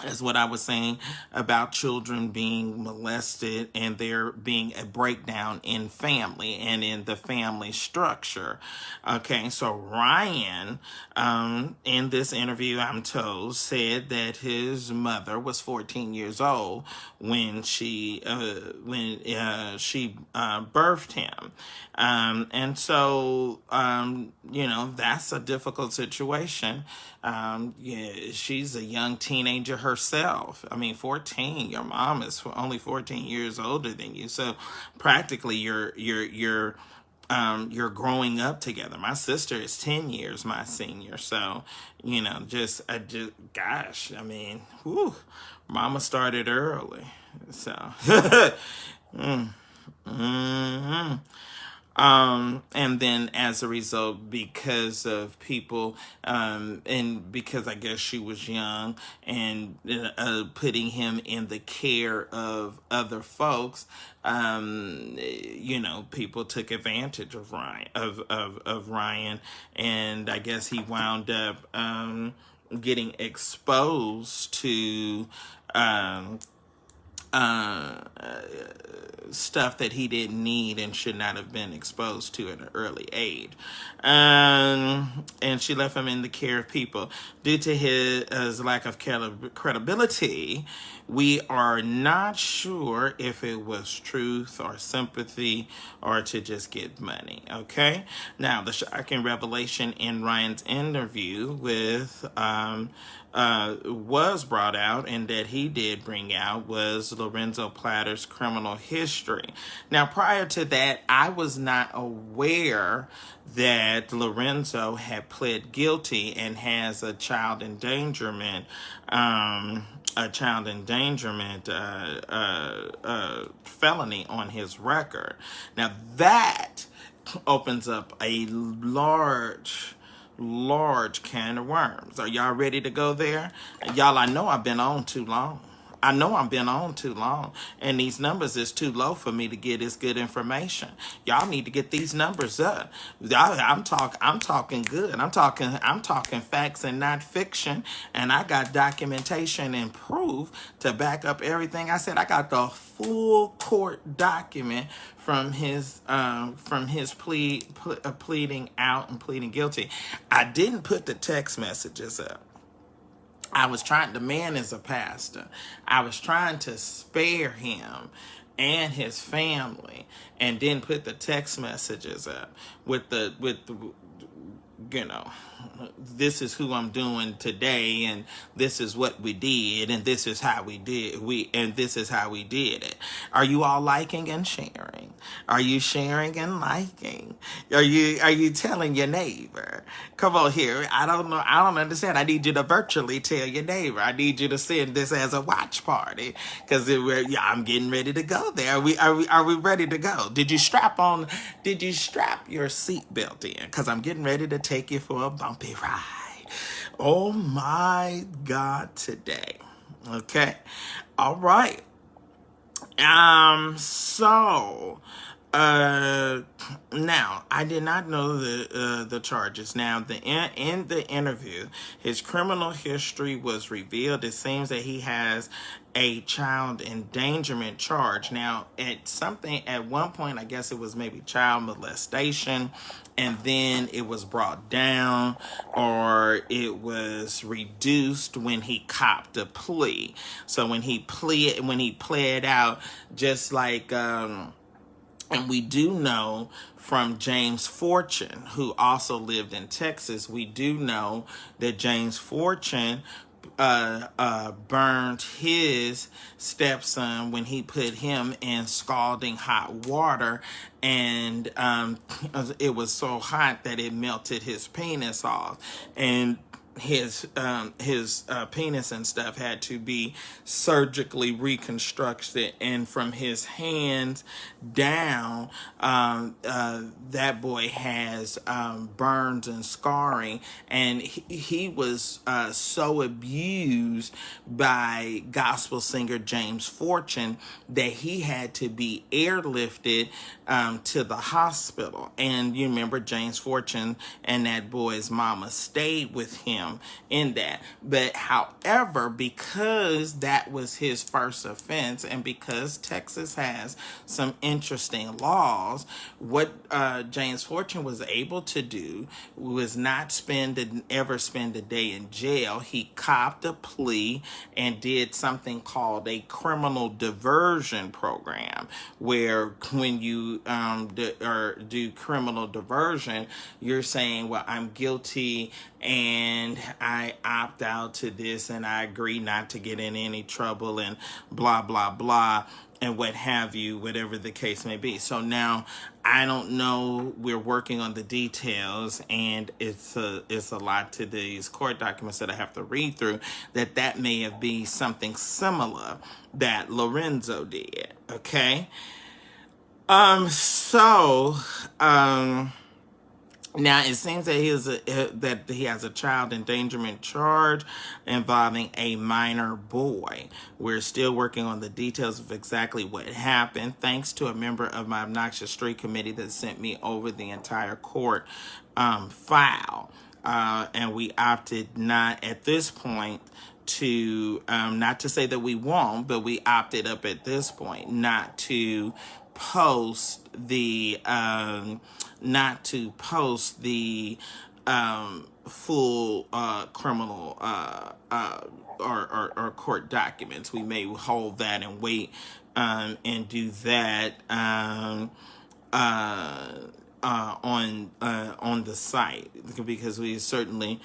is what I was saying about children being molested and there being a breakdown in family and in the family structure. Okay, so Ryan, in this interview, I'm told, said that his mother was 14 years old when she birthed him. And so, that's a difficult situation. She's a young teenager herself. I mean, 14, your mom is only 14 years older than you. So practically you're growing up together. My sister is 10 years my senior. So, gosh, I mean, mama started early. So, and then as a result, because of people, and because I guess she was young and putting him in the care of other folks, people took advantage of Ryan, of Ryan, and I guess he wound up getting exposed to stuff that he didn't need and should not have been exposed to at an early age. And she left him in the care of people. Due to his lack of credibility, we are not sure if it was truth or sympathy or to just get money. Okay? Now, the shocking revelation in Ryan's interview with was brought out and that he did bring out was Lorenzo Platter's criminal history. Now, prior to that, I was not aware that Lorenzo had pled guilty and has a child endangerment felony on his record. Now, that opens up a large can of worms. Are y'all ready to go there? Y'all, I know I've been on too long. And these numbers is too low for me to get this good information. Y'all need to get these numbers up. I'm talking good. I'm talking facts and not fiction. And I got documentation and proof to back up everything I said. I got the full court document from his pleading out and pleading guilty. I didn't put the text messages up. The man is a pastor. I was trying to spare him and his family and didn't put the text messages up with you know, this is who I'm doing today, and this is what we did, and this is how we did this is how we did it. Are you all liking and sharing? Are you sharing and liking? Are you telling your neighbor? Come on here. I don't know. I don't understand. I need you to virtually tell your neighbor. I need you to send this as a watch party, because I'm getting ready to go there. Are we ready to go? Did you strap your seatbelt in? Because I'm getting ready to take you for a bumpy ride. Oh my God, today. Okay. All right. So, now I did not know the charges. Now, in the interview, his criminal history was revealed. It seems that he has a child endangerment charge. Now, at one point, I guess it was maybe child molestation, and then it was brought down, or it was reduced when he copped a plea. So when he pled out, just like and we do know from James Fortune, who also lived in Texas, we do know that James Fortune burned his stepson when he put him in scalding hot water, and it was so hot that it melted his penis off, and his penis and stuff had to be surgically reconstructed, and from his hands down, that boy has burns and scarring, and he was so abused by gospel singer James Fortune that he had to be airlifted to the hospital. And you remember James Fortune and that boy's mama stayed with him in that. But however, because that was his first offense, and because Texas has some interesting laws, what James Fortune was able to do was not ever spend a day in jail. He copped a plea and did something called a criminal diversion program, where when you do criminal diversion, you're saying, well, I'm guilty and I opt out to this, and I agree not to get in any trouble, and blah, blah, blah, and what have you, whatever the case may be. So now, I don't know, we're working on the details, and it's a lot to these court documents that I have to read through, that may have been something similar that Lorenzo did, okay? Now it seems that he has a child endangerment charge involving a minor boy. We're still working on the details of exactly what happened, thanks to a member of my Obnoxious Street Committee that sent me over the entire court file. And we opted not at this point to, not to say that we won't, but we opted up at this point not to post the full criminal or court documents. We may hold that and wait and do that on the site, because we certainly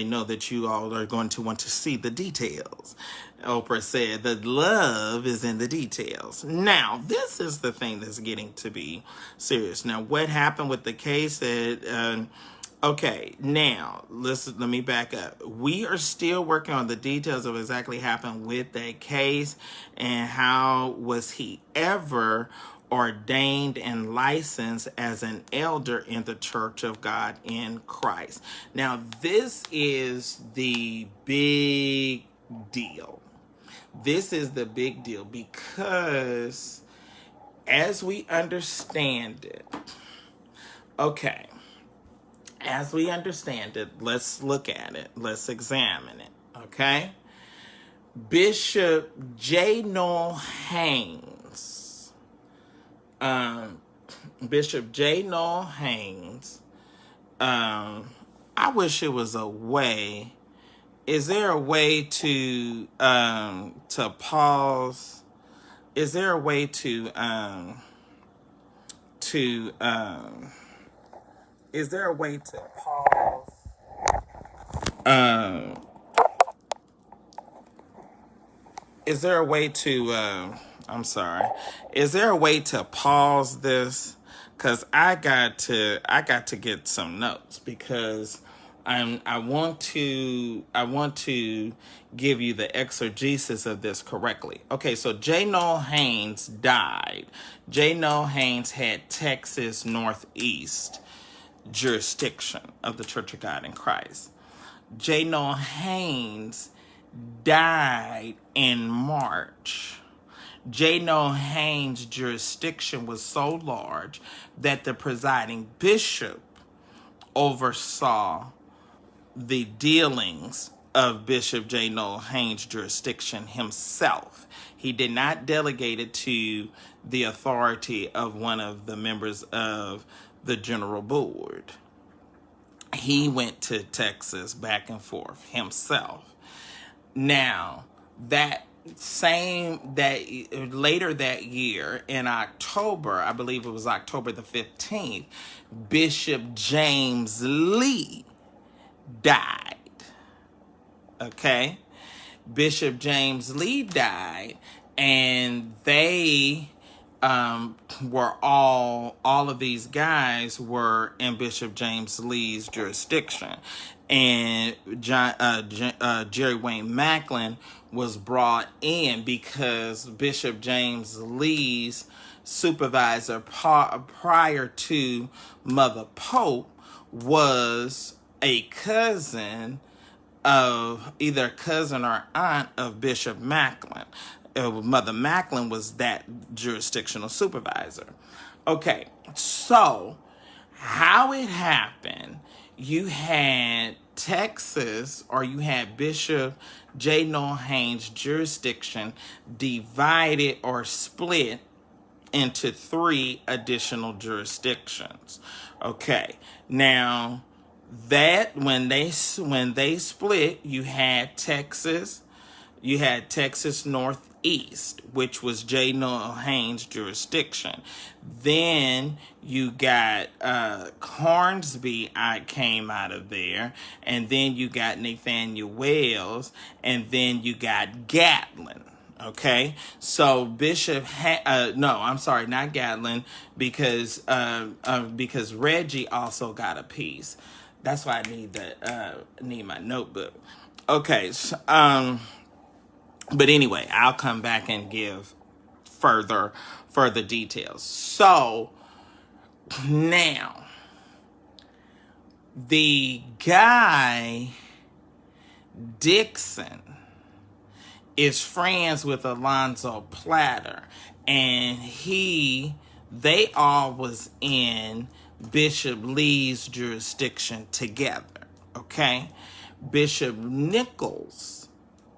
know that you all are going to want to see the details. Oprah said that love is in the details. Now, this is the thing that's getting to be serious. Now, what happened with the case that okay, now, let me back up. We are still working on the details of exactly what happened with that case, and how was he ever ordained and licensed as an elder in the Church of God in Christ. Now, this is the big deal. This is the big deal, because as we understand it, okay, as we understand it, let's look at it. Let's examine it, okay? Bishop J. Noel Haynes, Bishop J. Noel Haynes, I wish it was a way. Is there a way to pause? Is there a way to Is there a way to pause? Um, is there a way to? I'm sorry. Is there a way to pause this? Cause I got to get some notes because I want to give you the exegesis of this correctly. Okay, so J. Noel Haynes died. J. Noel Haynes had Texas Northeast jurisdiction of the Church of God in Christ. J. Noel Haynes died in March. J. Noel Haynes' jurisdiction was so large that the presiding bishop oversaw the dealings of Bishop J. Noel Haynes' jurisdiction himself. He did not delegate it to the authority of one of the members of the general board. He went to Texas back and forth himself. Now, later that year in October, I believe it was October the 15th, Bishop James Lee died. Okay? Bishop James Lee died, and they were all of these guys were in Bishop James Lee's jurisdiction. And Jerry Wayne Macklin was brought in because Bishop James Lee's supervisor prior to Mother Pope was a cousin of either cousin or aunt of Bishop Macklin. Mother Macklin was that jurisdictional supervisor. Okay, so how it happened, you had Texas, or you had Bishop J. Noel Haynes' jurisdiction divided or split into 3 additional jurisdictions. Okay, now that when they split, you had Texas Northeast, which was J. Noel Haynes' jurisdiction. Then you got Hornsby came out of there, and then you got Nathaniel Wells, and then you got Gatlin. Okay, so not Gatlin, because Reggie also got a piece. That's why I need my notebook. Okay, so, but anyway, I'll come back and give further details. So now, the guy Dixon is friends with Alonzo Platter, and they all was in Bishop Lee's jurisdiction together. Okay, Bishop Nichols,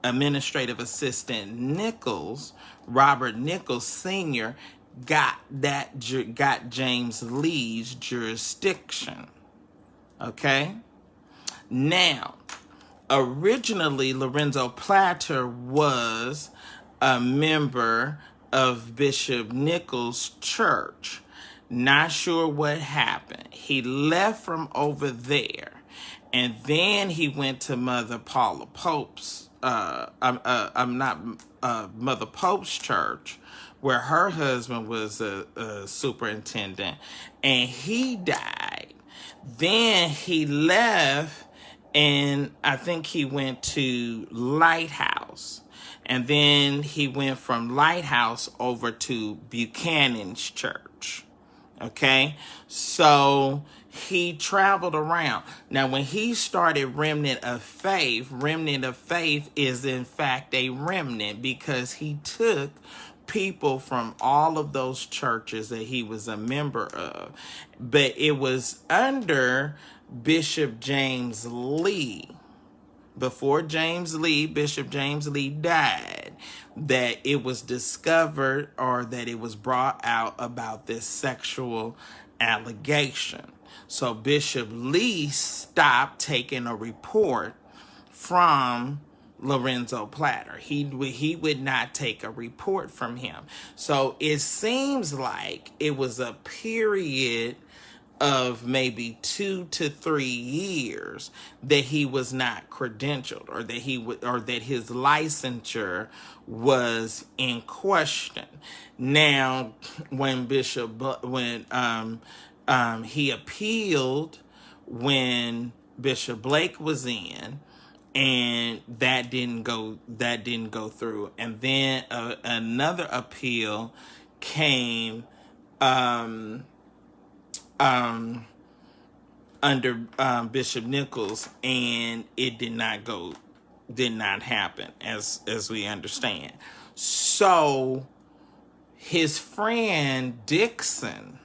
Administrative Assistant Nichols, Robert Nichols Sr., got James Lee's jurisdiction. Okay? Now, originally, Lorenzo Platter was a member of Bishop Nichols' church. Not sure what happened. He left from over there, and then he went to Mother Paula Pope's Mother Pope's church, where her husband was a superintendent, and he died. Then he left, and I think he went to Lighthouse, and then he went from Lighthouse over to Buchanan's church. Okay, so he traveled around. Now, when he started Remnant of Faith is in fact a remnant because he took people from all of those churches that he was a member of. But it was under Bishop James Lee, before Bishop James Lee died, that it was discovered, or that it was brought out about this sexual allegation. So Bishop Lee stopped taking a report from Lorenzo Platter. He would not take a report from him. So it seems like it was a period of maybe 2 to 3 years that he was not credentialed, or that his licensure was in question. Now, when he appealed when Bishop Blake was in, and that didn't go through, and then another appeal came under Bishop Nichols, and it did not happen, as we understand. So his friend Dixon,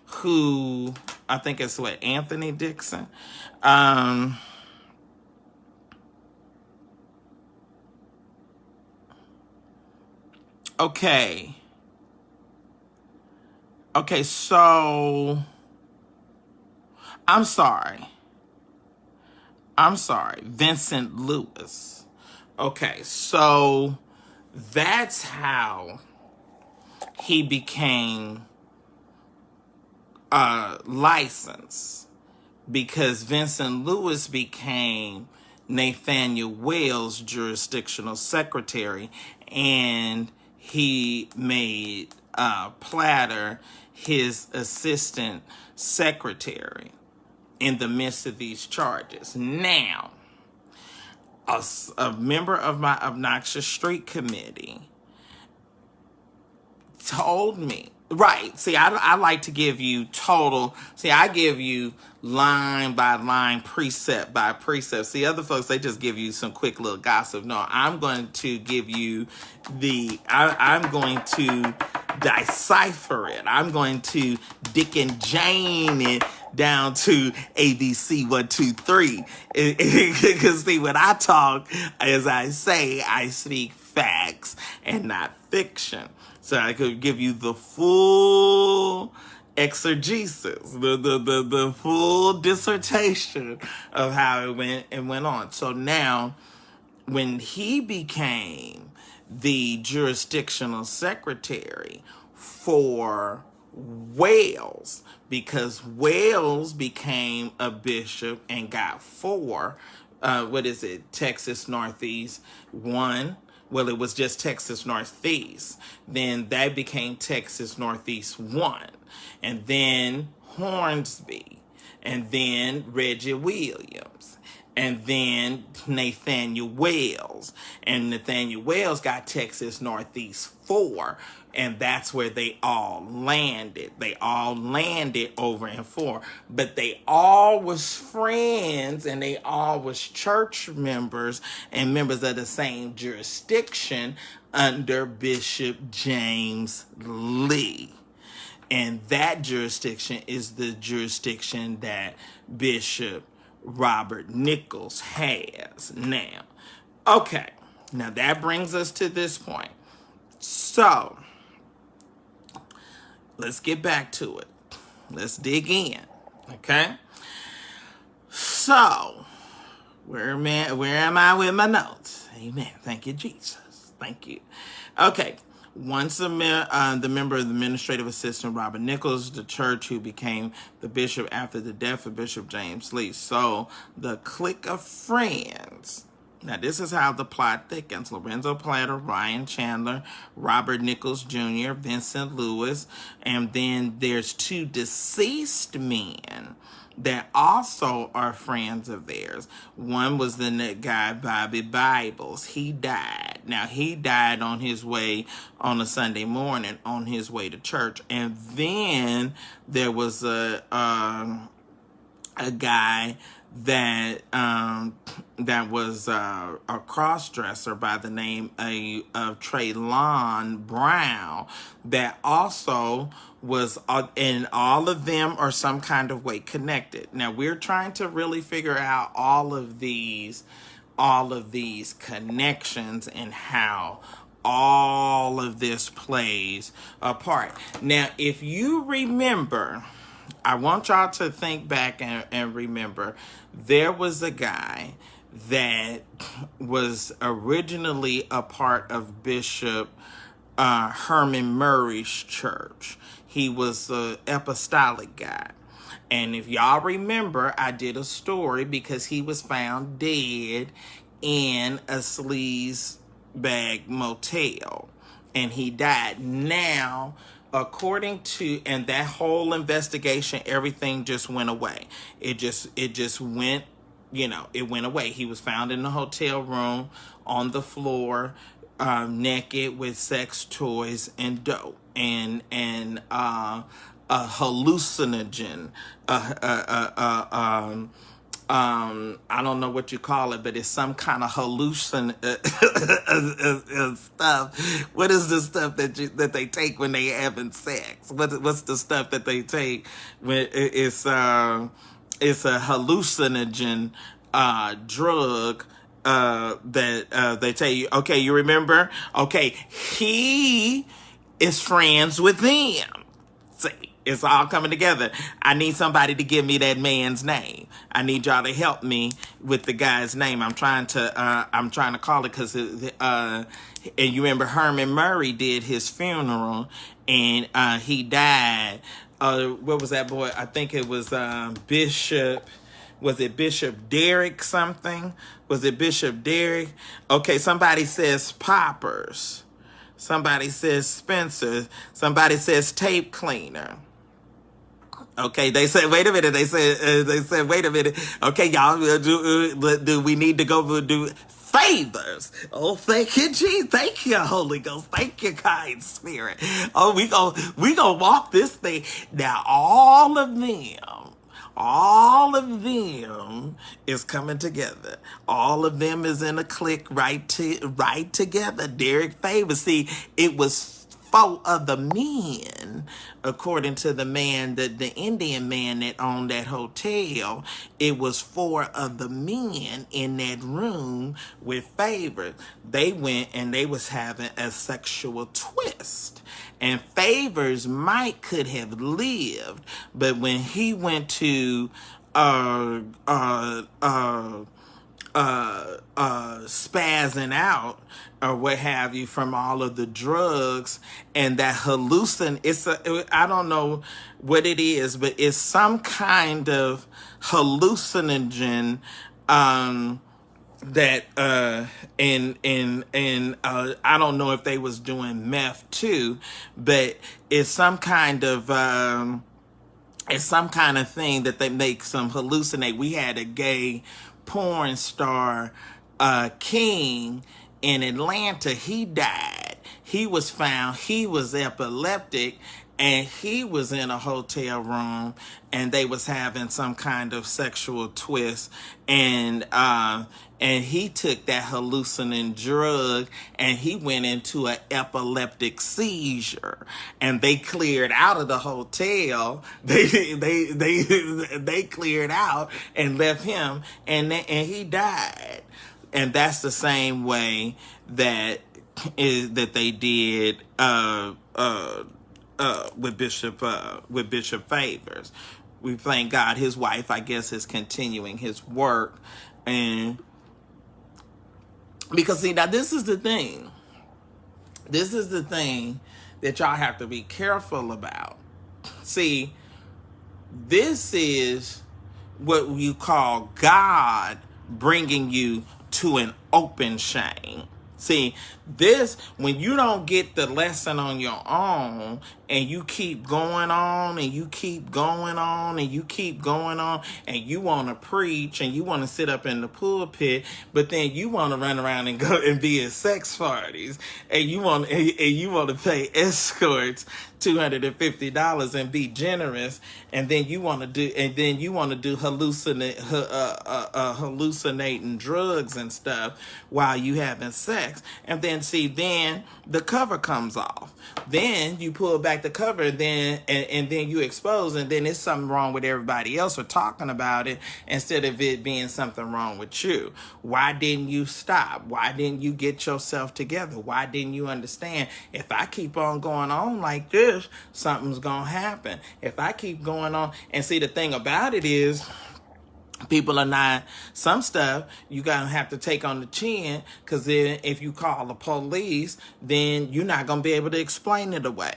who I think it's Anthony Dixon, okay, so I'm sorry, Vincent Lewis. Okay, so that's how he became licensed, because Vincent Lewis became Nathaniel Wells' jurisdictional secretary, and he made Platter his assistant secretary in the midst of these charges. Now, a member of my Obnoxious Street Committee told me, right, see, I like to give you I give you line by line, precept by precept. See, other folks, they just give you some quick little gossip. No, I'm going to give you I'm going to decipher it. I'm going to Dick and Jane it down to ABC 1, 2, 3. Because see, when I talk, as I say, I speak facts and not fiction. So I could give you the full exegesis, the full dissertation of how it went on. So now, when he became the jurisdictional secretary for Wales, because Wales became a bishop and got 4, Texas Northeast 1. Well, it was just Texas Northeast. Then that became Texas Northeast 1. And then Hornsby. And then Reggie Williams. And then Nathaniel Wells. And Nathaniel Wells got Texas Northeast 4. And that's where they all landed. They all landed over in 4. But they all was friends, and they all was church members and members of the same jurisdiction under Bishop James Lee. And that jurisdiction is the jurisdiction that Bishop Robert Nichols has now. Okay, now that brings us to this point. So, let's get back to it. Let's dig in, okay? So, where am I with my notes? Amen. Thank you, Jesus. Thank you. Okay. Once the member of the administrative assistant Robert Nichols, the church who became the bishop after the death of Bishop James Lee. So the clique of friends. Now this is how the plot thickens. Lorenzo Platter, Ryan Chandler, Robert Nichols Jr., Vincent Lewis, and then there's 2 deceased men that also are friends of theirs. One was the guy, Bobby Bibles. He died. Now, he died on his way on a Sunday morning on his way to church. And then there was a guy that was a cross-dresser by the name of Traylon Brown that also was, and all of them are some kind of way connected. Now, we're trying to really figure out all of these connections and how all of this plays a part. Now, if you remember, I want y'all to think back and remember, there was a guy that was originally a part of Bishop Herman Murray's church. He was an apostolic guy. And if y'all remember, I did a story because he was found dead in a sleaze bag motel. And he died. Now, according to, and that whole investigation, everything just went away. It just went, it went away. He was found in the hotel room on the floor, naked with sex toys and dope and a hallucinogen, I don't know what you call it, but it's some kind of hallucin stuff. What is the stuff that they take when they having sex? What's the stuff that they take when it's a hallucinogen drug that they tell you? Okay, you remember? Okay, he is friends with them. See, it's all coming together. I need somebody to give me that man's name. I need y'all to help me with the guy's name. I'm trying to call it because and you remember Herman Murray did his funeral and he died. What was that boy? I think it was Bishop. Was it Bishop Derrick something? Was it Bishop Derrick? Okay, somebody says Poppers. Somebody says Spencer. Somebody says tape cleaner. Okay, they said, wait a minute. They said, wait a minute. Okay, y'all, do we need to go do favors? Oh, thank you, Jesus. Thank you, Holy Ghost. Thank you, kind spirit. Oh, we gonna walk this thing. Now, all of them is coming together. All of them is in a clique right together. Derek Favors. See, it was 4 of the men, according to the man, the Indian man that owned that hotel. It was 4 of the men in that room with Favors. They went and they was having a sexual twist. And Favors could have lived, but when he went to spazzing out or what have you from all of the drugs and that I don't know what it is, but it's some kind of hallucinogen that I don't know if they was doing meth too, but it's some kind of thing that they make some hallucinate. We had a gay porn star king in Atlanta. He died. He was found, he was epileptic, and he was in a hotel room and they was having some kind of sexual twist, and he took that hallucinating drug and he went into an epileptic seizure, and they cleared out of the hotel. They cleared out and left him, and he died. And that's the same way that they did with Bishop Favors. We thank God his wife, I guess, is continuing his work. And because, see, now this is the thing. This is the thing that y'all have to be careful about. See, this is what you call God bringing you to an open shame. See, this, when you don't get the lesson on your own and you keep going on and you keep going on and you keep going on and you want to preach and you want to sit up in the pulpit, but then you want to run around and go and be at sex parties and you want to pay escorts $250 and be generous, and then you want to do hallucinating drugs and stuff while you having sex. And then then the cover comes off. Then you pull back the cover, and then you expose, and then it's something wrong with everybody else for talking about it instead of it being something wrong with you. Why didn't you stop? Why didn't you get yourself together? Why didn't you understand, if I keep on going on like this, something's gonna happen? If I keep going on, and see, the thing about it is, people are not, some stuff you gotta have to take on the chin, because then if you call the police, then you're not gonna be able to explain it away.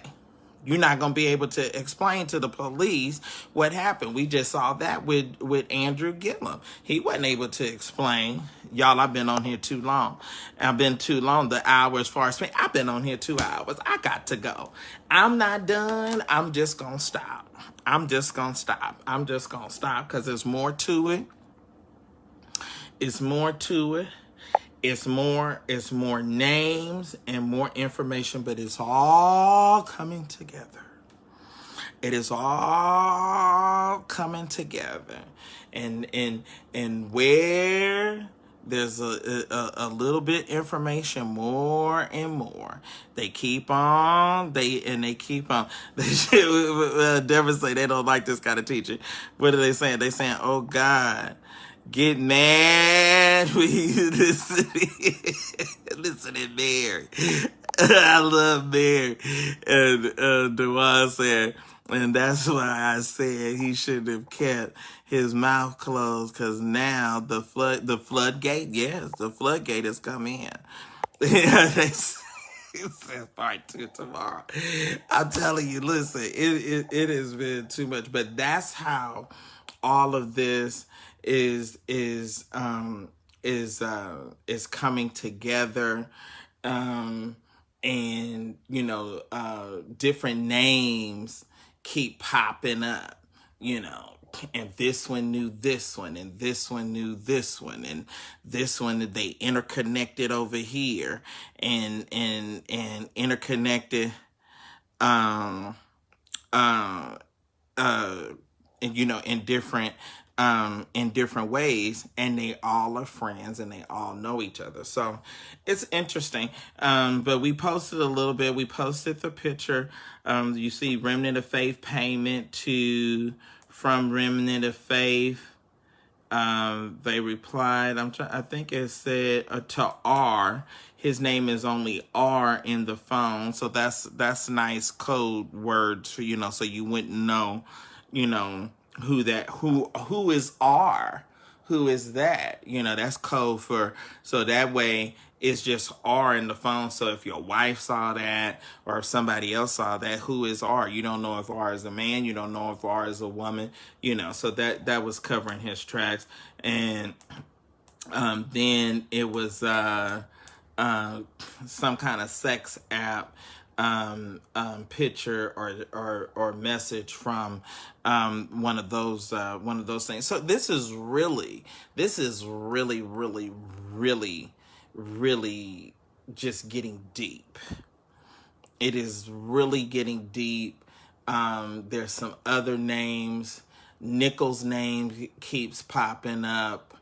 You're not going to be able to explain to the police what happened. We just saw that with Andrew Gillum. He wasn't able to explain. Y'all, I've been on here too long. I've been too long. The hour as far as me, I've been on here 2 hours. I got to go. I'm not done. I'm just going to stop. I'm just going to stop because there's more to it. It's more to it. It's more names and more information, but it's all coming together. It is all coming together. And where there's a little bit information, more and more. They keep on. Deborah say they don't like this kind of teaching. What are they saying? They saying, oh God, get mad when you listen to Mary. I love Mary. And Dewan said, and that's why I said he should have kept his mouth closed, because now the floodgate, yes, the floodgate has come in. They said part 2 tomorrow. I'm telling you, listen, it has been too much, but that's how all of this is coming together, and you know, different names keep popping up, you know, and this one knew this one, and this one knew this one, and this one they interconnected over here, and interconnected, and you know, in different ways, and they all are friends and they all know each other. So it's interesting. But we posted a little bit. We posted the picture. You see Remnant of Faith payment from Remnant of Faith. They replied, I think it said to R. His name is only R in the phone. So that's nice code words for, you know, so you wouldn't know, you know, who is R, who is that, you know, that's code for, so that way it's just R in the phone. So if your wife saw that, or if somebody else saw that, who is R? You don't know if R is a man, you don't know if R is a woman, you know, so that was covering his tracks. And then it was some kind of sex app picture or message from one of those things. So this is really just getting deep. It is really getting deep. There's some other names. Nichols' name keeps popping up.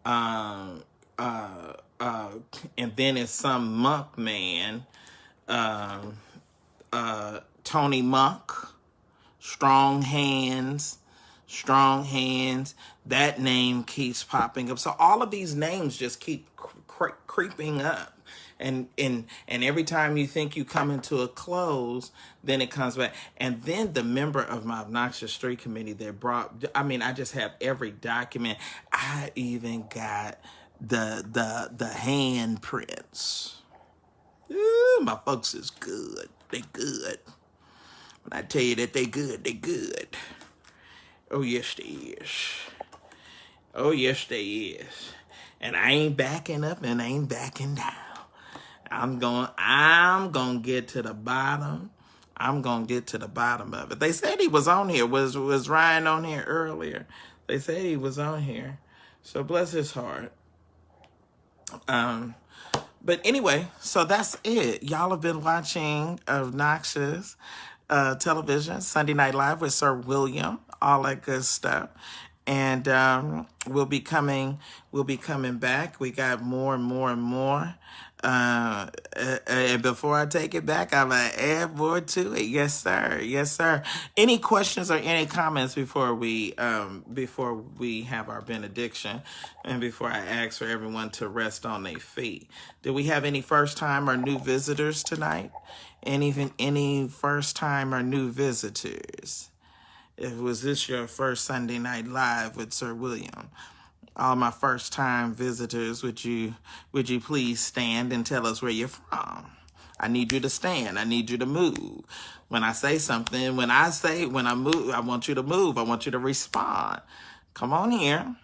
And then it's some monk man, Tony Monk, strong hands, that name keeps popping up. So all of these names just keep creeping up. And every time you think you come into a close, then it comes back. And then the member of my Obnoxious Street Committee that brought, I mean, I just have every document. I even got the handprints. Ooh, my folks is good. They good. When I tell you that they good, they good. Oh, yes, they is. Oh, yes, they is. And I ain't backing up and I ain't backing down. I'm gonna get to the bottom. I'm gonna get to the bottom of it. They said he was on here. Was Ryan on here earlier? They said he was on here. So bless his heart. But anyway, so that's it. Y'all have been watching Obnoxious Television, Sunday Night Live with Sir William, all that good stuff. And we'll be coming back. We got more and more and more. And before I take it back, I'm going to add more to it. Yes, sir. Yes, sir. Any questions or any comments before we have our benediction and before I ask for everyone to rest on their feet? Do we have any first time or new visitors tonight? And even any first time or new visitors? Was this your first Sunday Night Live with Sir William? All my first time visitors, would you please stand and tell us where you're from? I need you to stand. I need you to move. When I say something, when I move, I want you to move. I want you to respond. Come on here.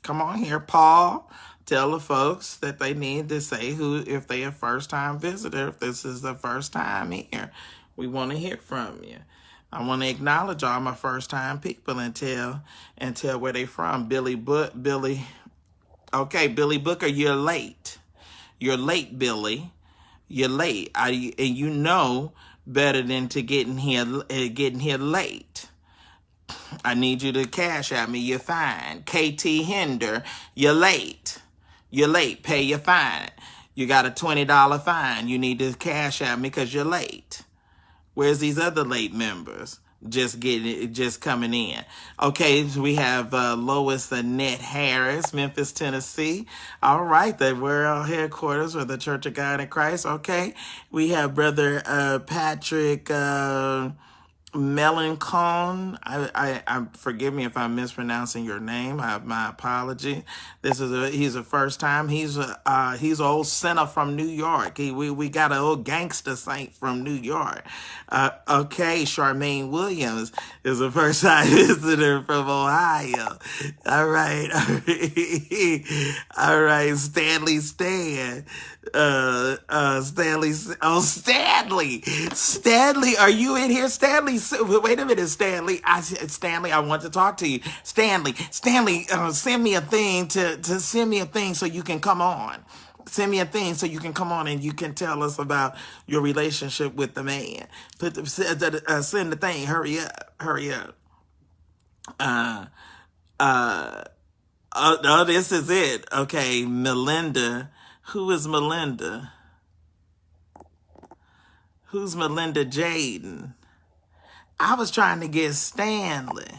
Come on here, Paul. Tell the folks that they need to say who, if they a first-time visitor, if this is the first time here. We want to hear from you. I want to acknowledge all my first-time people and tell where they from. Billy Booker, you're late. You're late, Billy. You're late. And you know better than to getting here late. I need you to cash at me. You're fine. KT Hinder, you're late. You're late. Pay your fine. You got a $20 fine. You need to cash at me because you're late. Where's these other late members? Just coming in. Okay, so we have Lois Annette Harris, Memphis, Tennessee. All right, the world headquarters of the Church of God in Christ. Okay, we have Brother Patrick Melancon. I forgive me if I'm mispronouncing your name. I have my apology. He's a first time. He's an old sinner from New York. We got an old gangster saint from New York. Okay, Charmaine Williams is a first time visitor from Ohio. All right. All right, Stanley Stan. Stanley. Oh, Stanley, are you in here? Stanley, wait a minute, Stanley. Stanley, I want to talk to you. Stanley, send me a thing send me a thing so you can come on. Send me a thing so you can come on and you can tell us about your relationship with the man. Send the thing. Hurry up. Oh, this is it. Okay, Melinda. Who is Melinda? Who's Melinda Jaden? I was trying to get Stanley.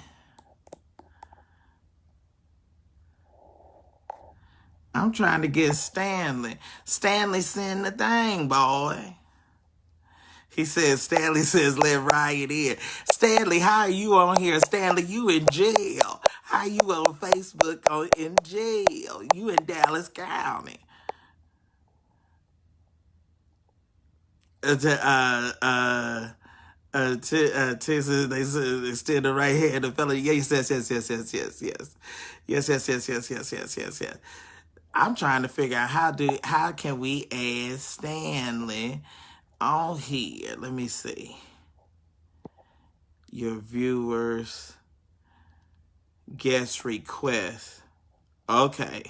I'm trying to get Stanley. Stanley, send the thing, boy. Stanley says, let Riot in. Stanley, how are you on here? Stanley, you in jail. How are you on Facebook in jail? You in Dallas County. Texas, they said extend the right hand, the fellow. Yes. I'm trying to figure out how can we add Stanley on here. Let me see. Your viewers guest request. Okay.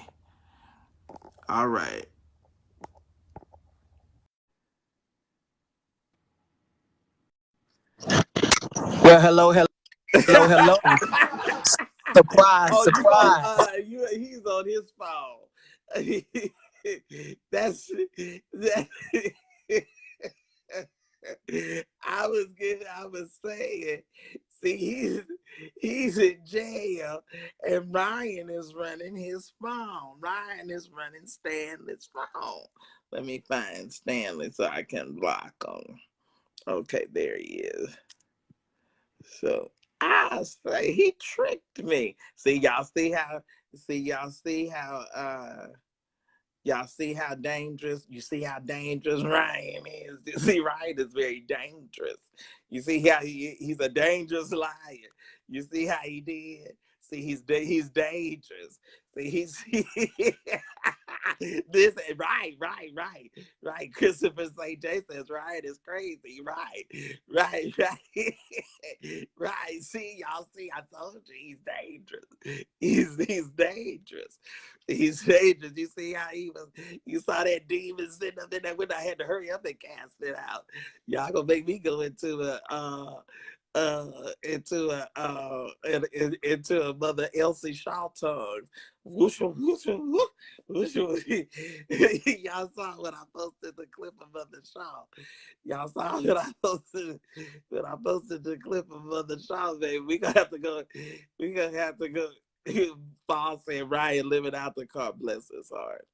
All right. Well, hello. Surprise. He's on his phone. That's that. I was saying, see, he's in jail, and Ryan is running his phone. Ryan is running Stanley's phone. Let me find Stanley so I can block him. Okay, there he is. So I say he tricked me. Y'all see how dangerous. You see how dangerous Ryan is. You see, Ryan is very dangerous. You see how he's a dangerous liar. You see how he did. See, he's dangerous. See, he's this right. Christopher St. J says Ryan is crazy. Right. Right. See, y'all see, I told you he's dangerous. He's dangerous. He's dangerous. You see how you saw that demon sitting up there when I had to hurry up and cast it out. Y'all gonna make me go into a Mother Elsie Shaw tongue. Y'all saw when I posted the clip of Mother Shaw. Y'all saw when I posted the clip of Mother Shaw, baby. We gonna have to go. Paul said Ryan living out the car. Bless his heart.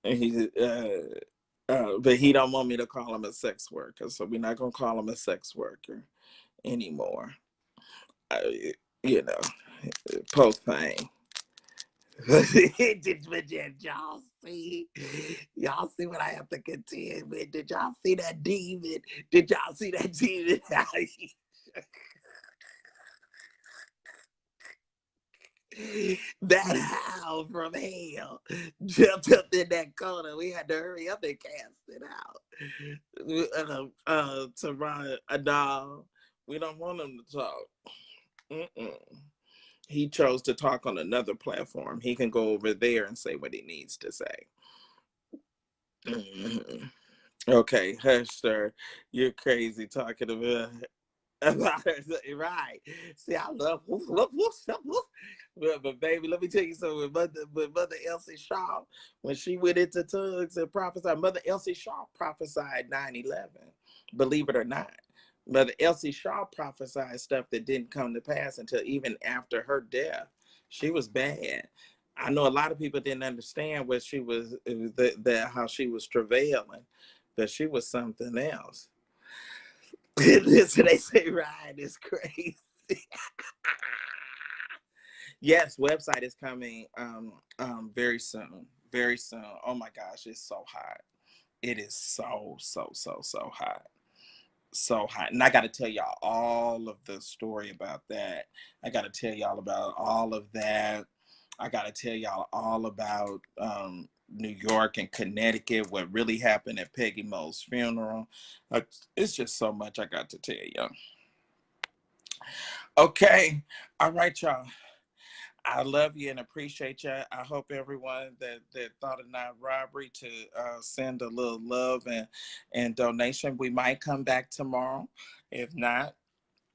And he but he don't want me to call him a sex worker, so we're not gonna call him a sex worker anymore. Profane. Did y'all see? Y'all see what I have to contend with? Did y'all see that demon? Did y'all see that demon? That howl from hell jumped up in that corner. We had to hurry up and cast it out. To no, we don't want him to talk. Mm-mm. He chose to talk on another platform. He can go over there and say what he needs to say. Mm-hmm. Okay, hush, sir. You're crazy talking about her. Right. See, I love woof, woof, woof, woof. But baby, let me tell you something. With Mother Elsie Shaw, when she went into tongues and prophesied, Mother Elsie Shaw prophesied 9/11. Believe it or not. Mother Elsie Shaw prophesied stuff that didn't come to pass until even after her death. She was bad. I know a lot of people didn't understand what she was, how she was travailing, but she was something else. Listen, they say Ryan is crazy. Yes, website is coming very soon. Very soon. Oh my gosh, it's so hot. It is so hot. So hot. And I got to tell y'all all of the story about that. I got to tell y'all about all of that. I got to tell y'all all about New York and Connecticut, what really happened at Peggy Mo's funeral. It's just so much I got to tell y'all. Okay. All right, y'all. I love you and appreciate you. I hope everyone that thought of not robbery to send a little love and donation. We might come back tomorrow. If not,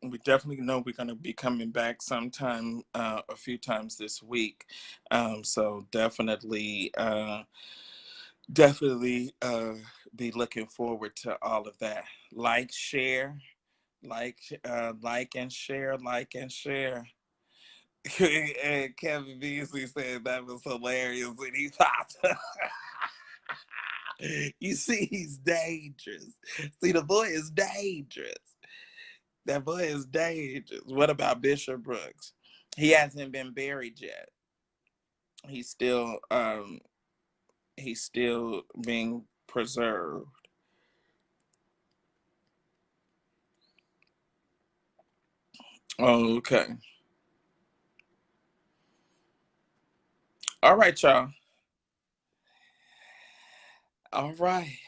we definitely know we're going to be coming back sometime, a few times this week. So definitely be looking forward to all of that. Like, share, like and share, like and share. And Kevin Beasley said that was hilarious when he popped. You see, he's dangerous. See, the boy is dangerous. That boy is dangerous. What about Bishop Brooks? He hasn't been buried yet. He's still being preserved. Okay. All right, y'all. All right.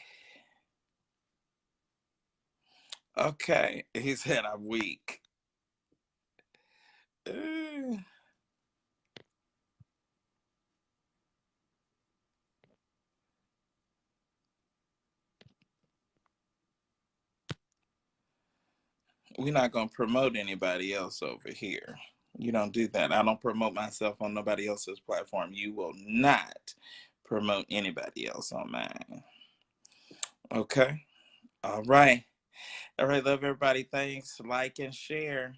Okay. He said I'm weak. We're not going to promote anybody else over here. You don't do that. I don't promote myself on nobody else's platform. You will not promote anybody else on mine. Okay. All right. All right. Love everybody. Thanks. Like and share.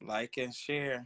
Like and share.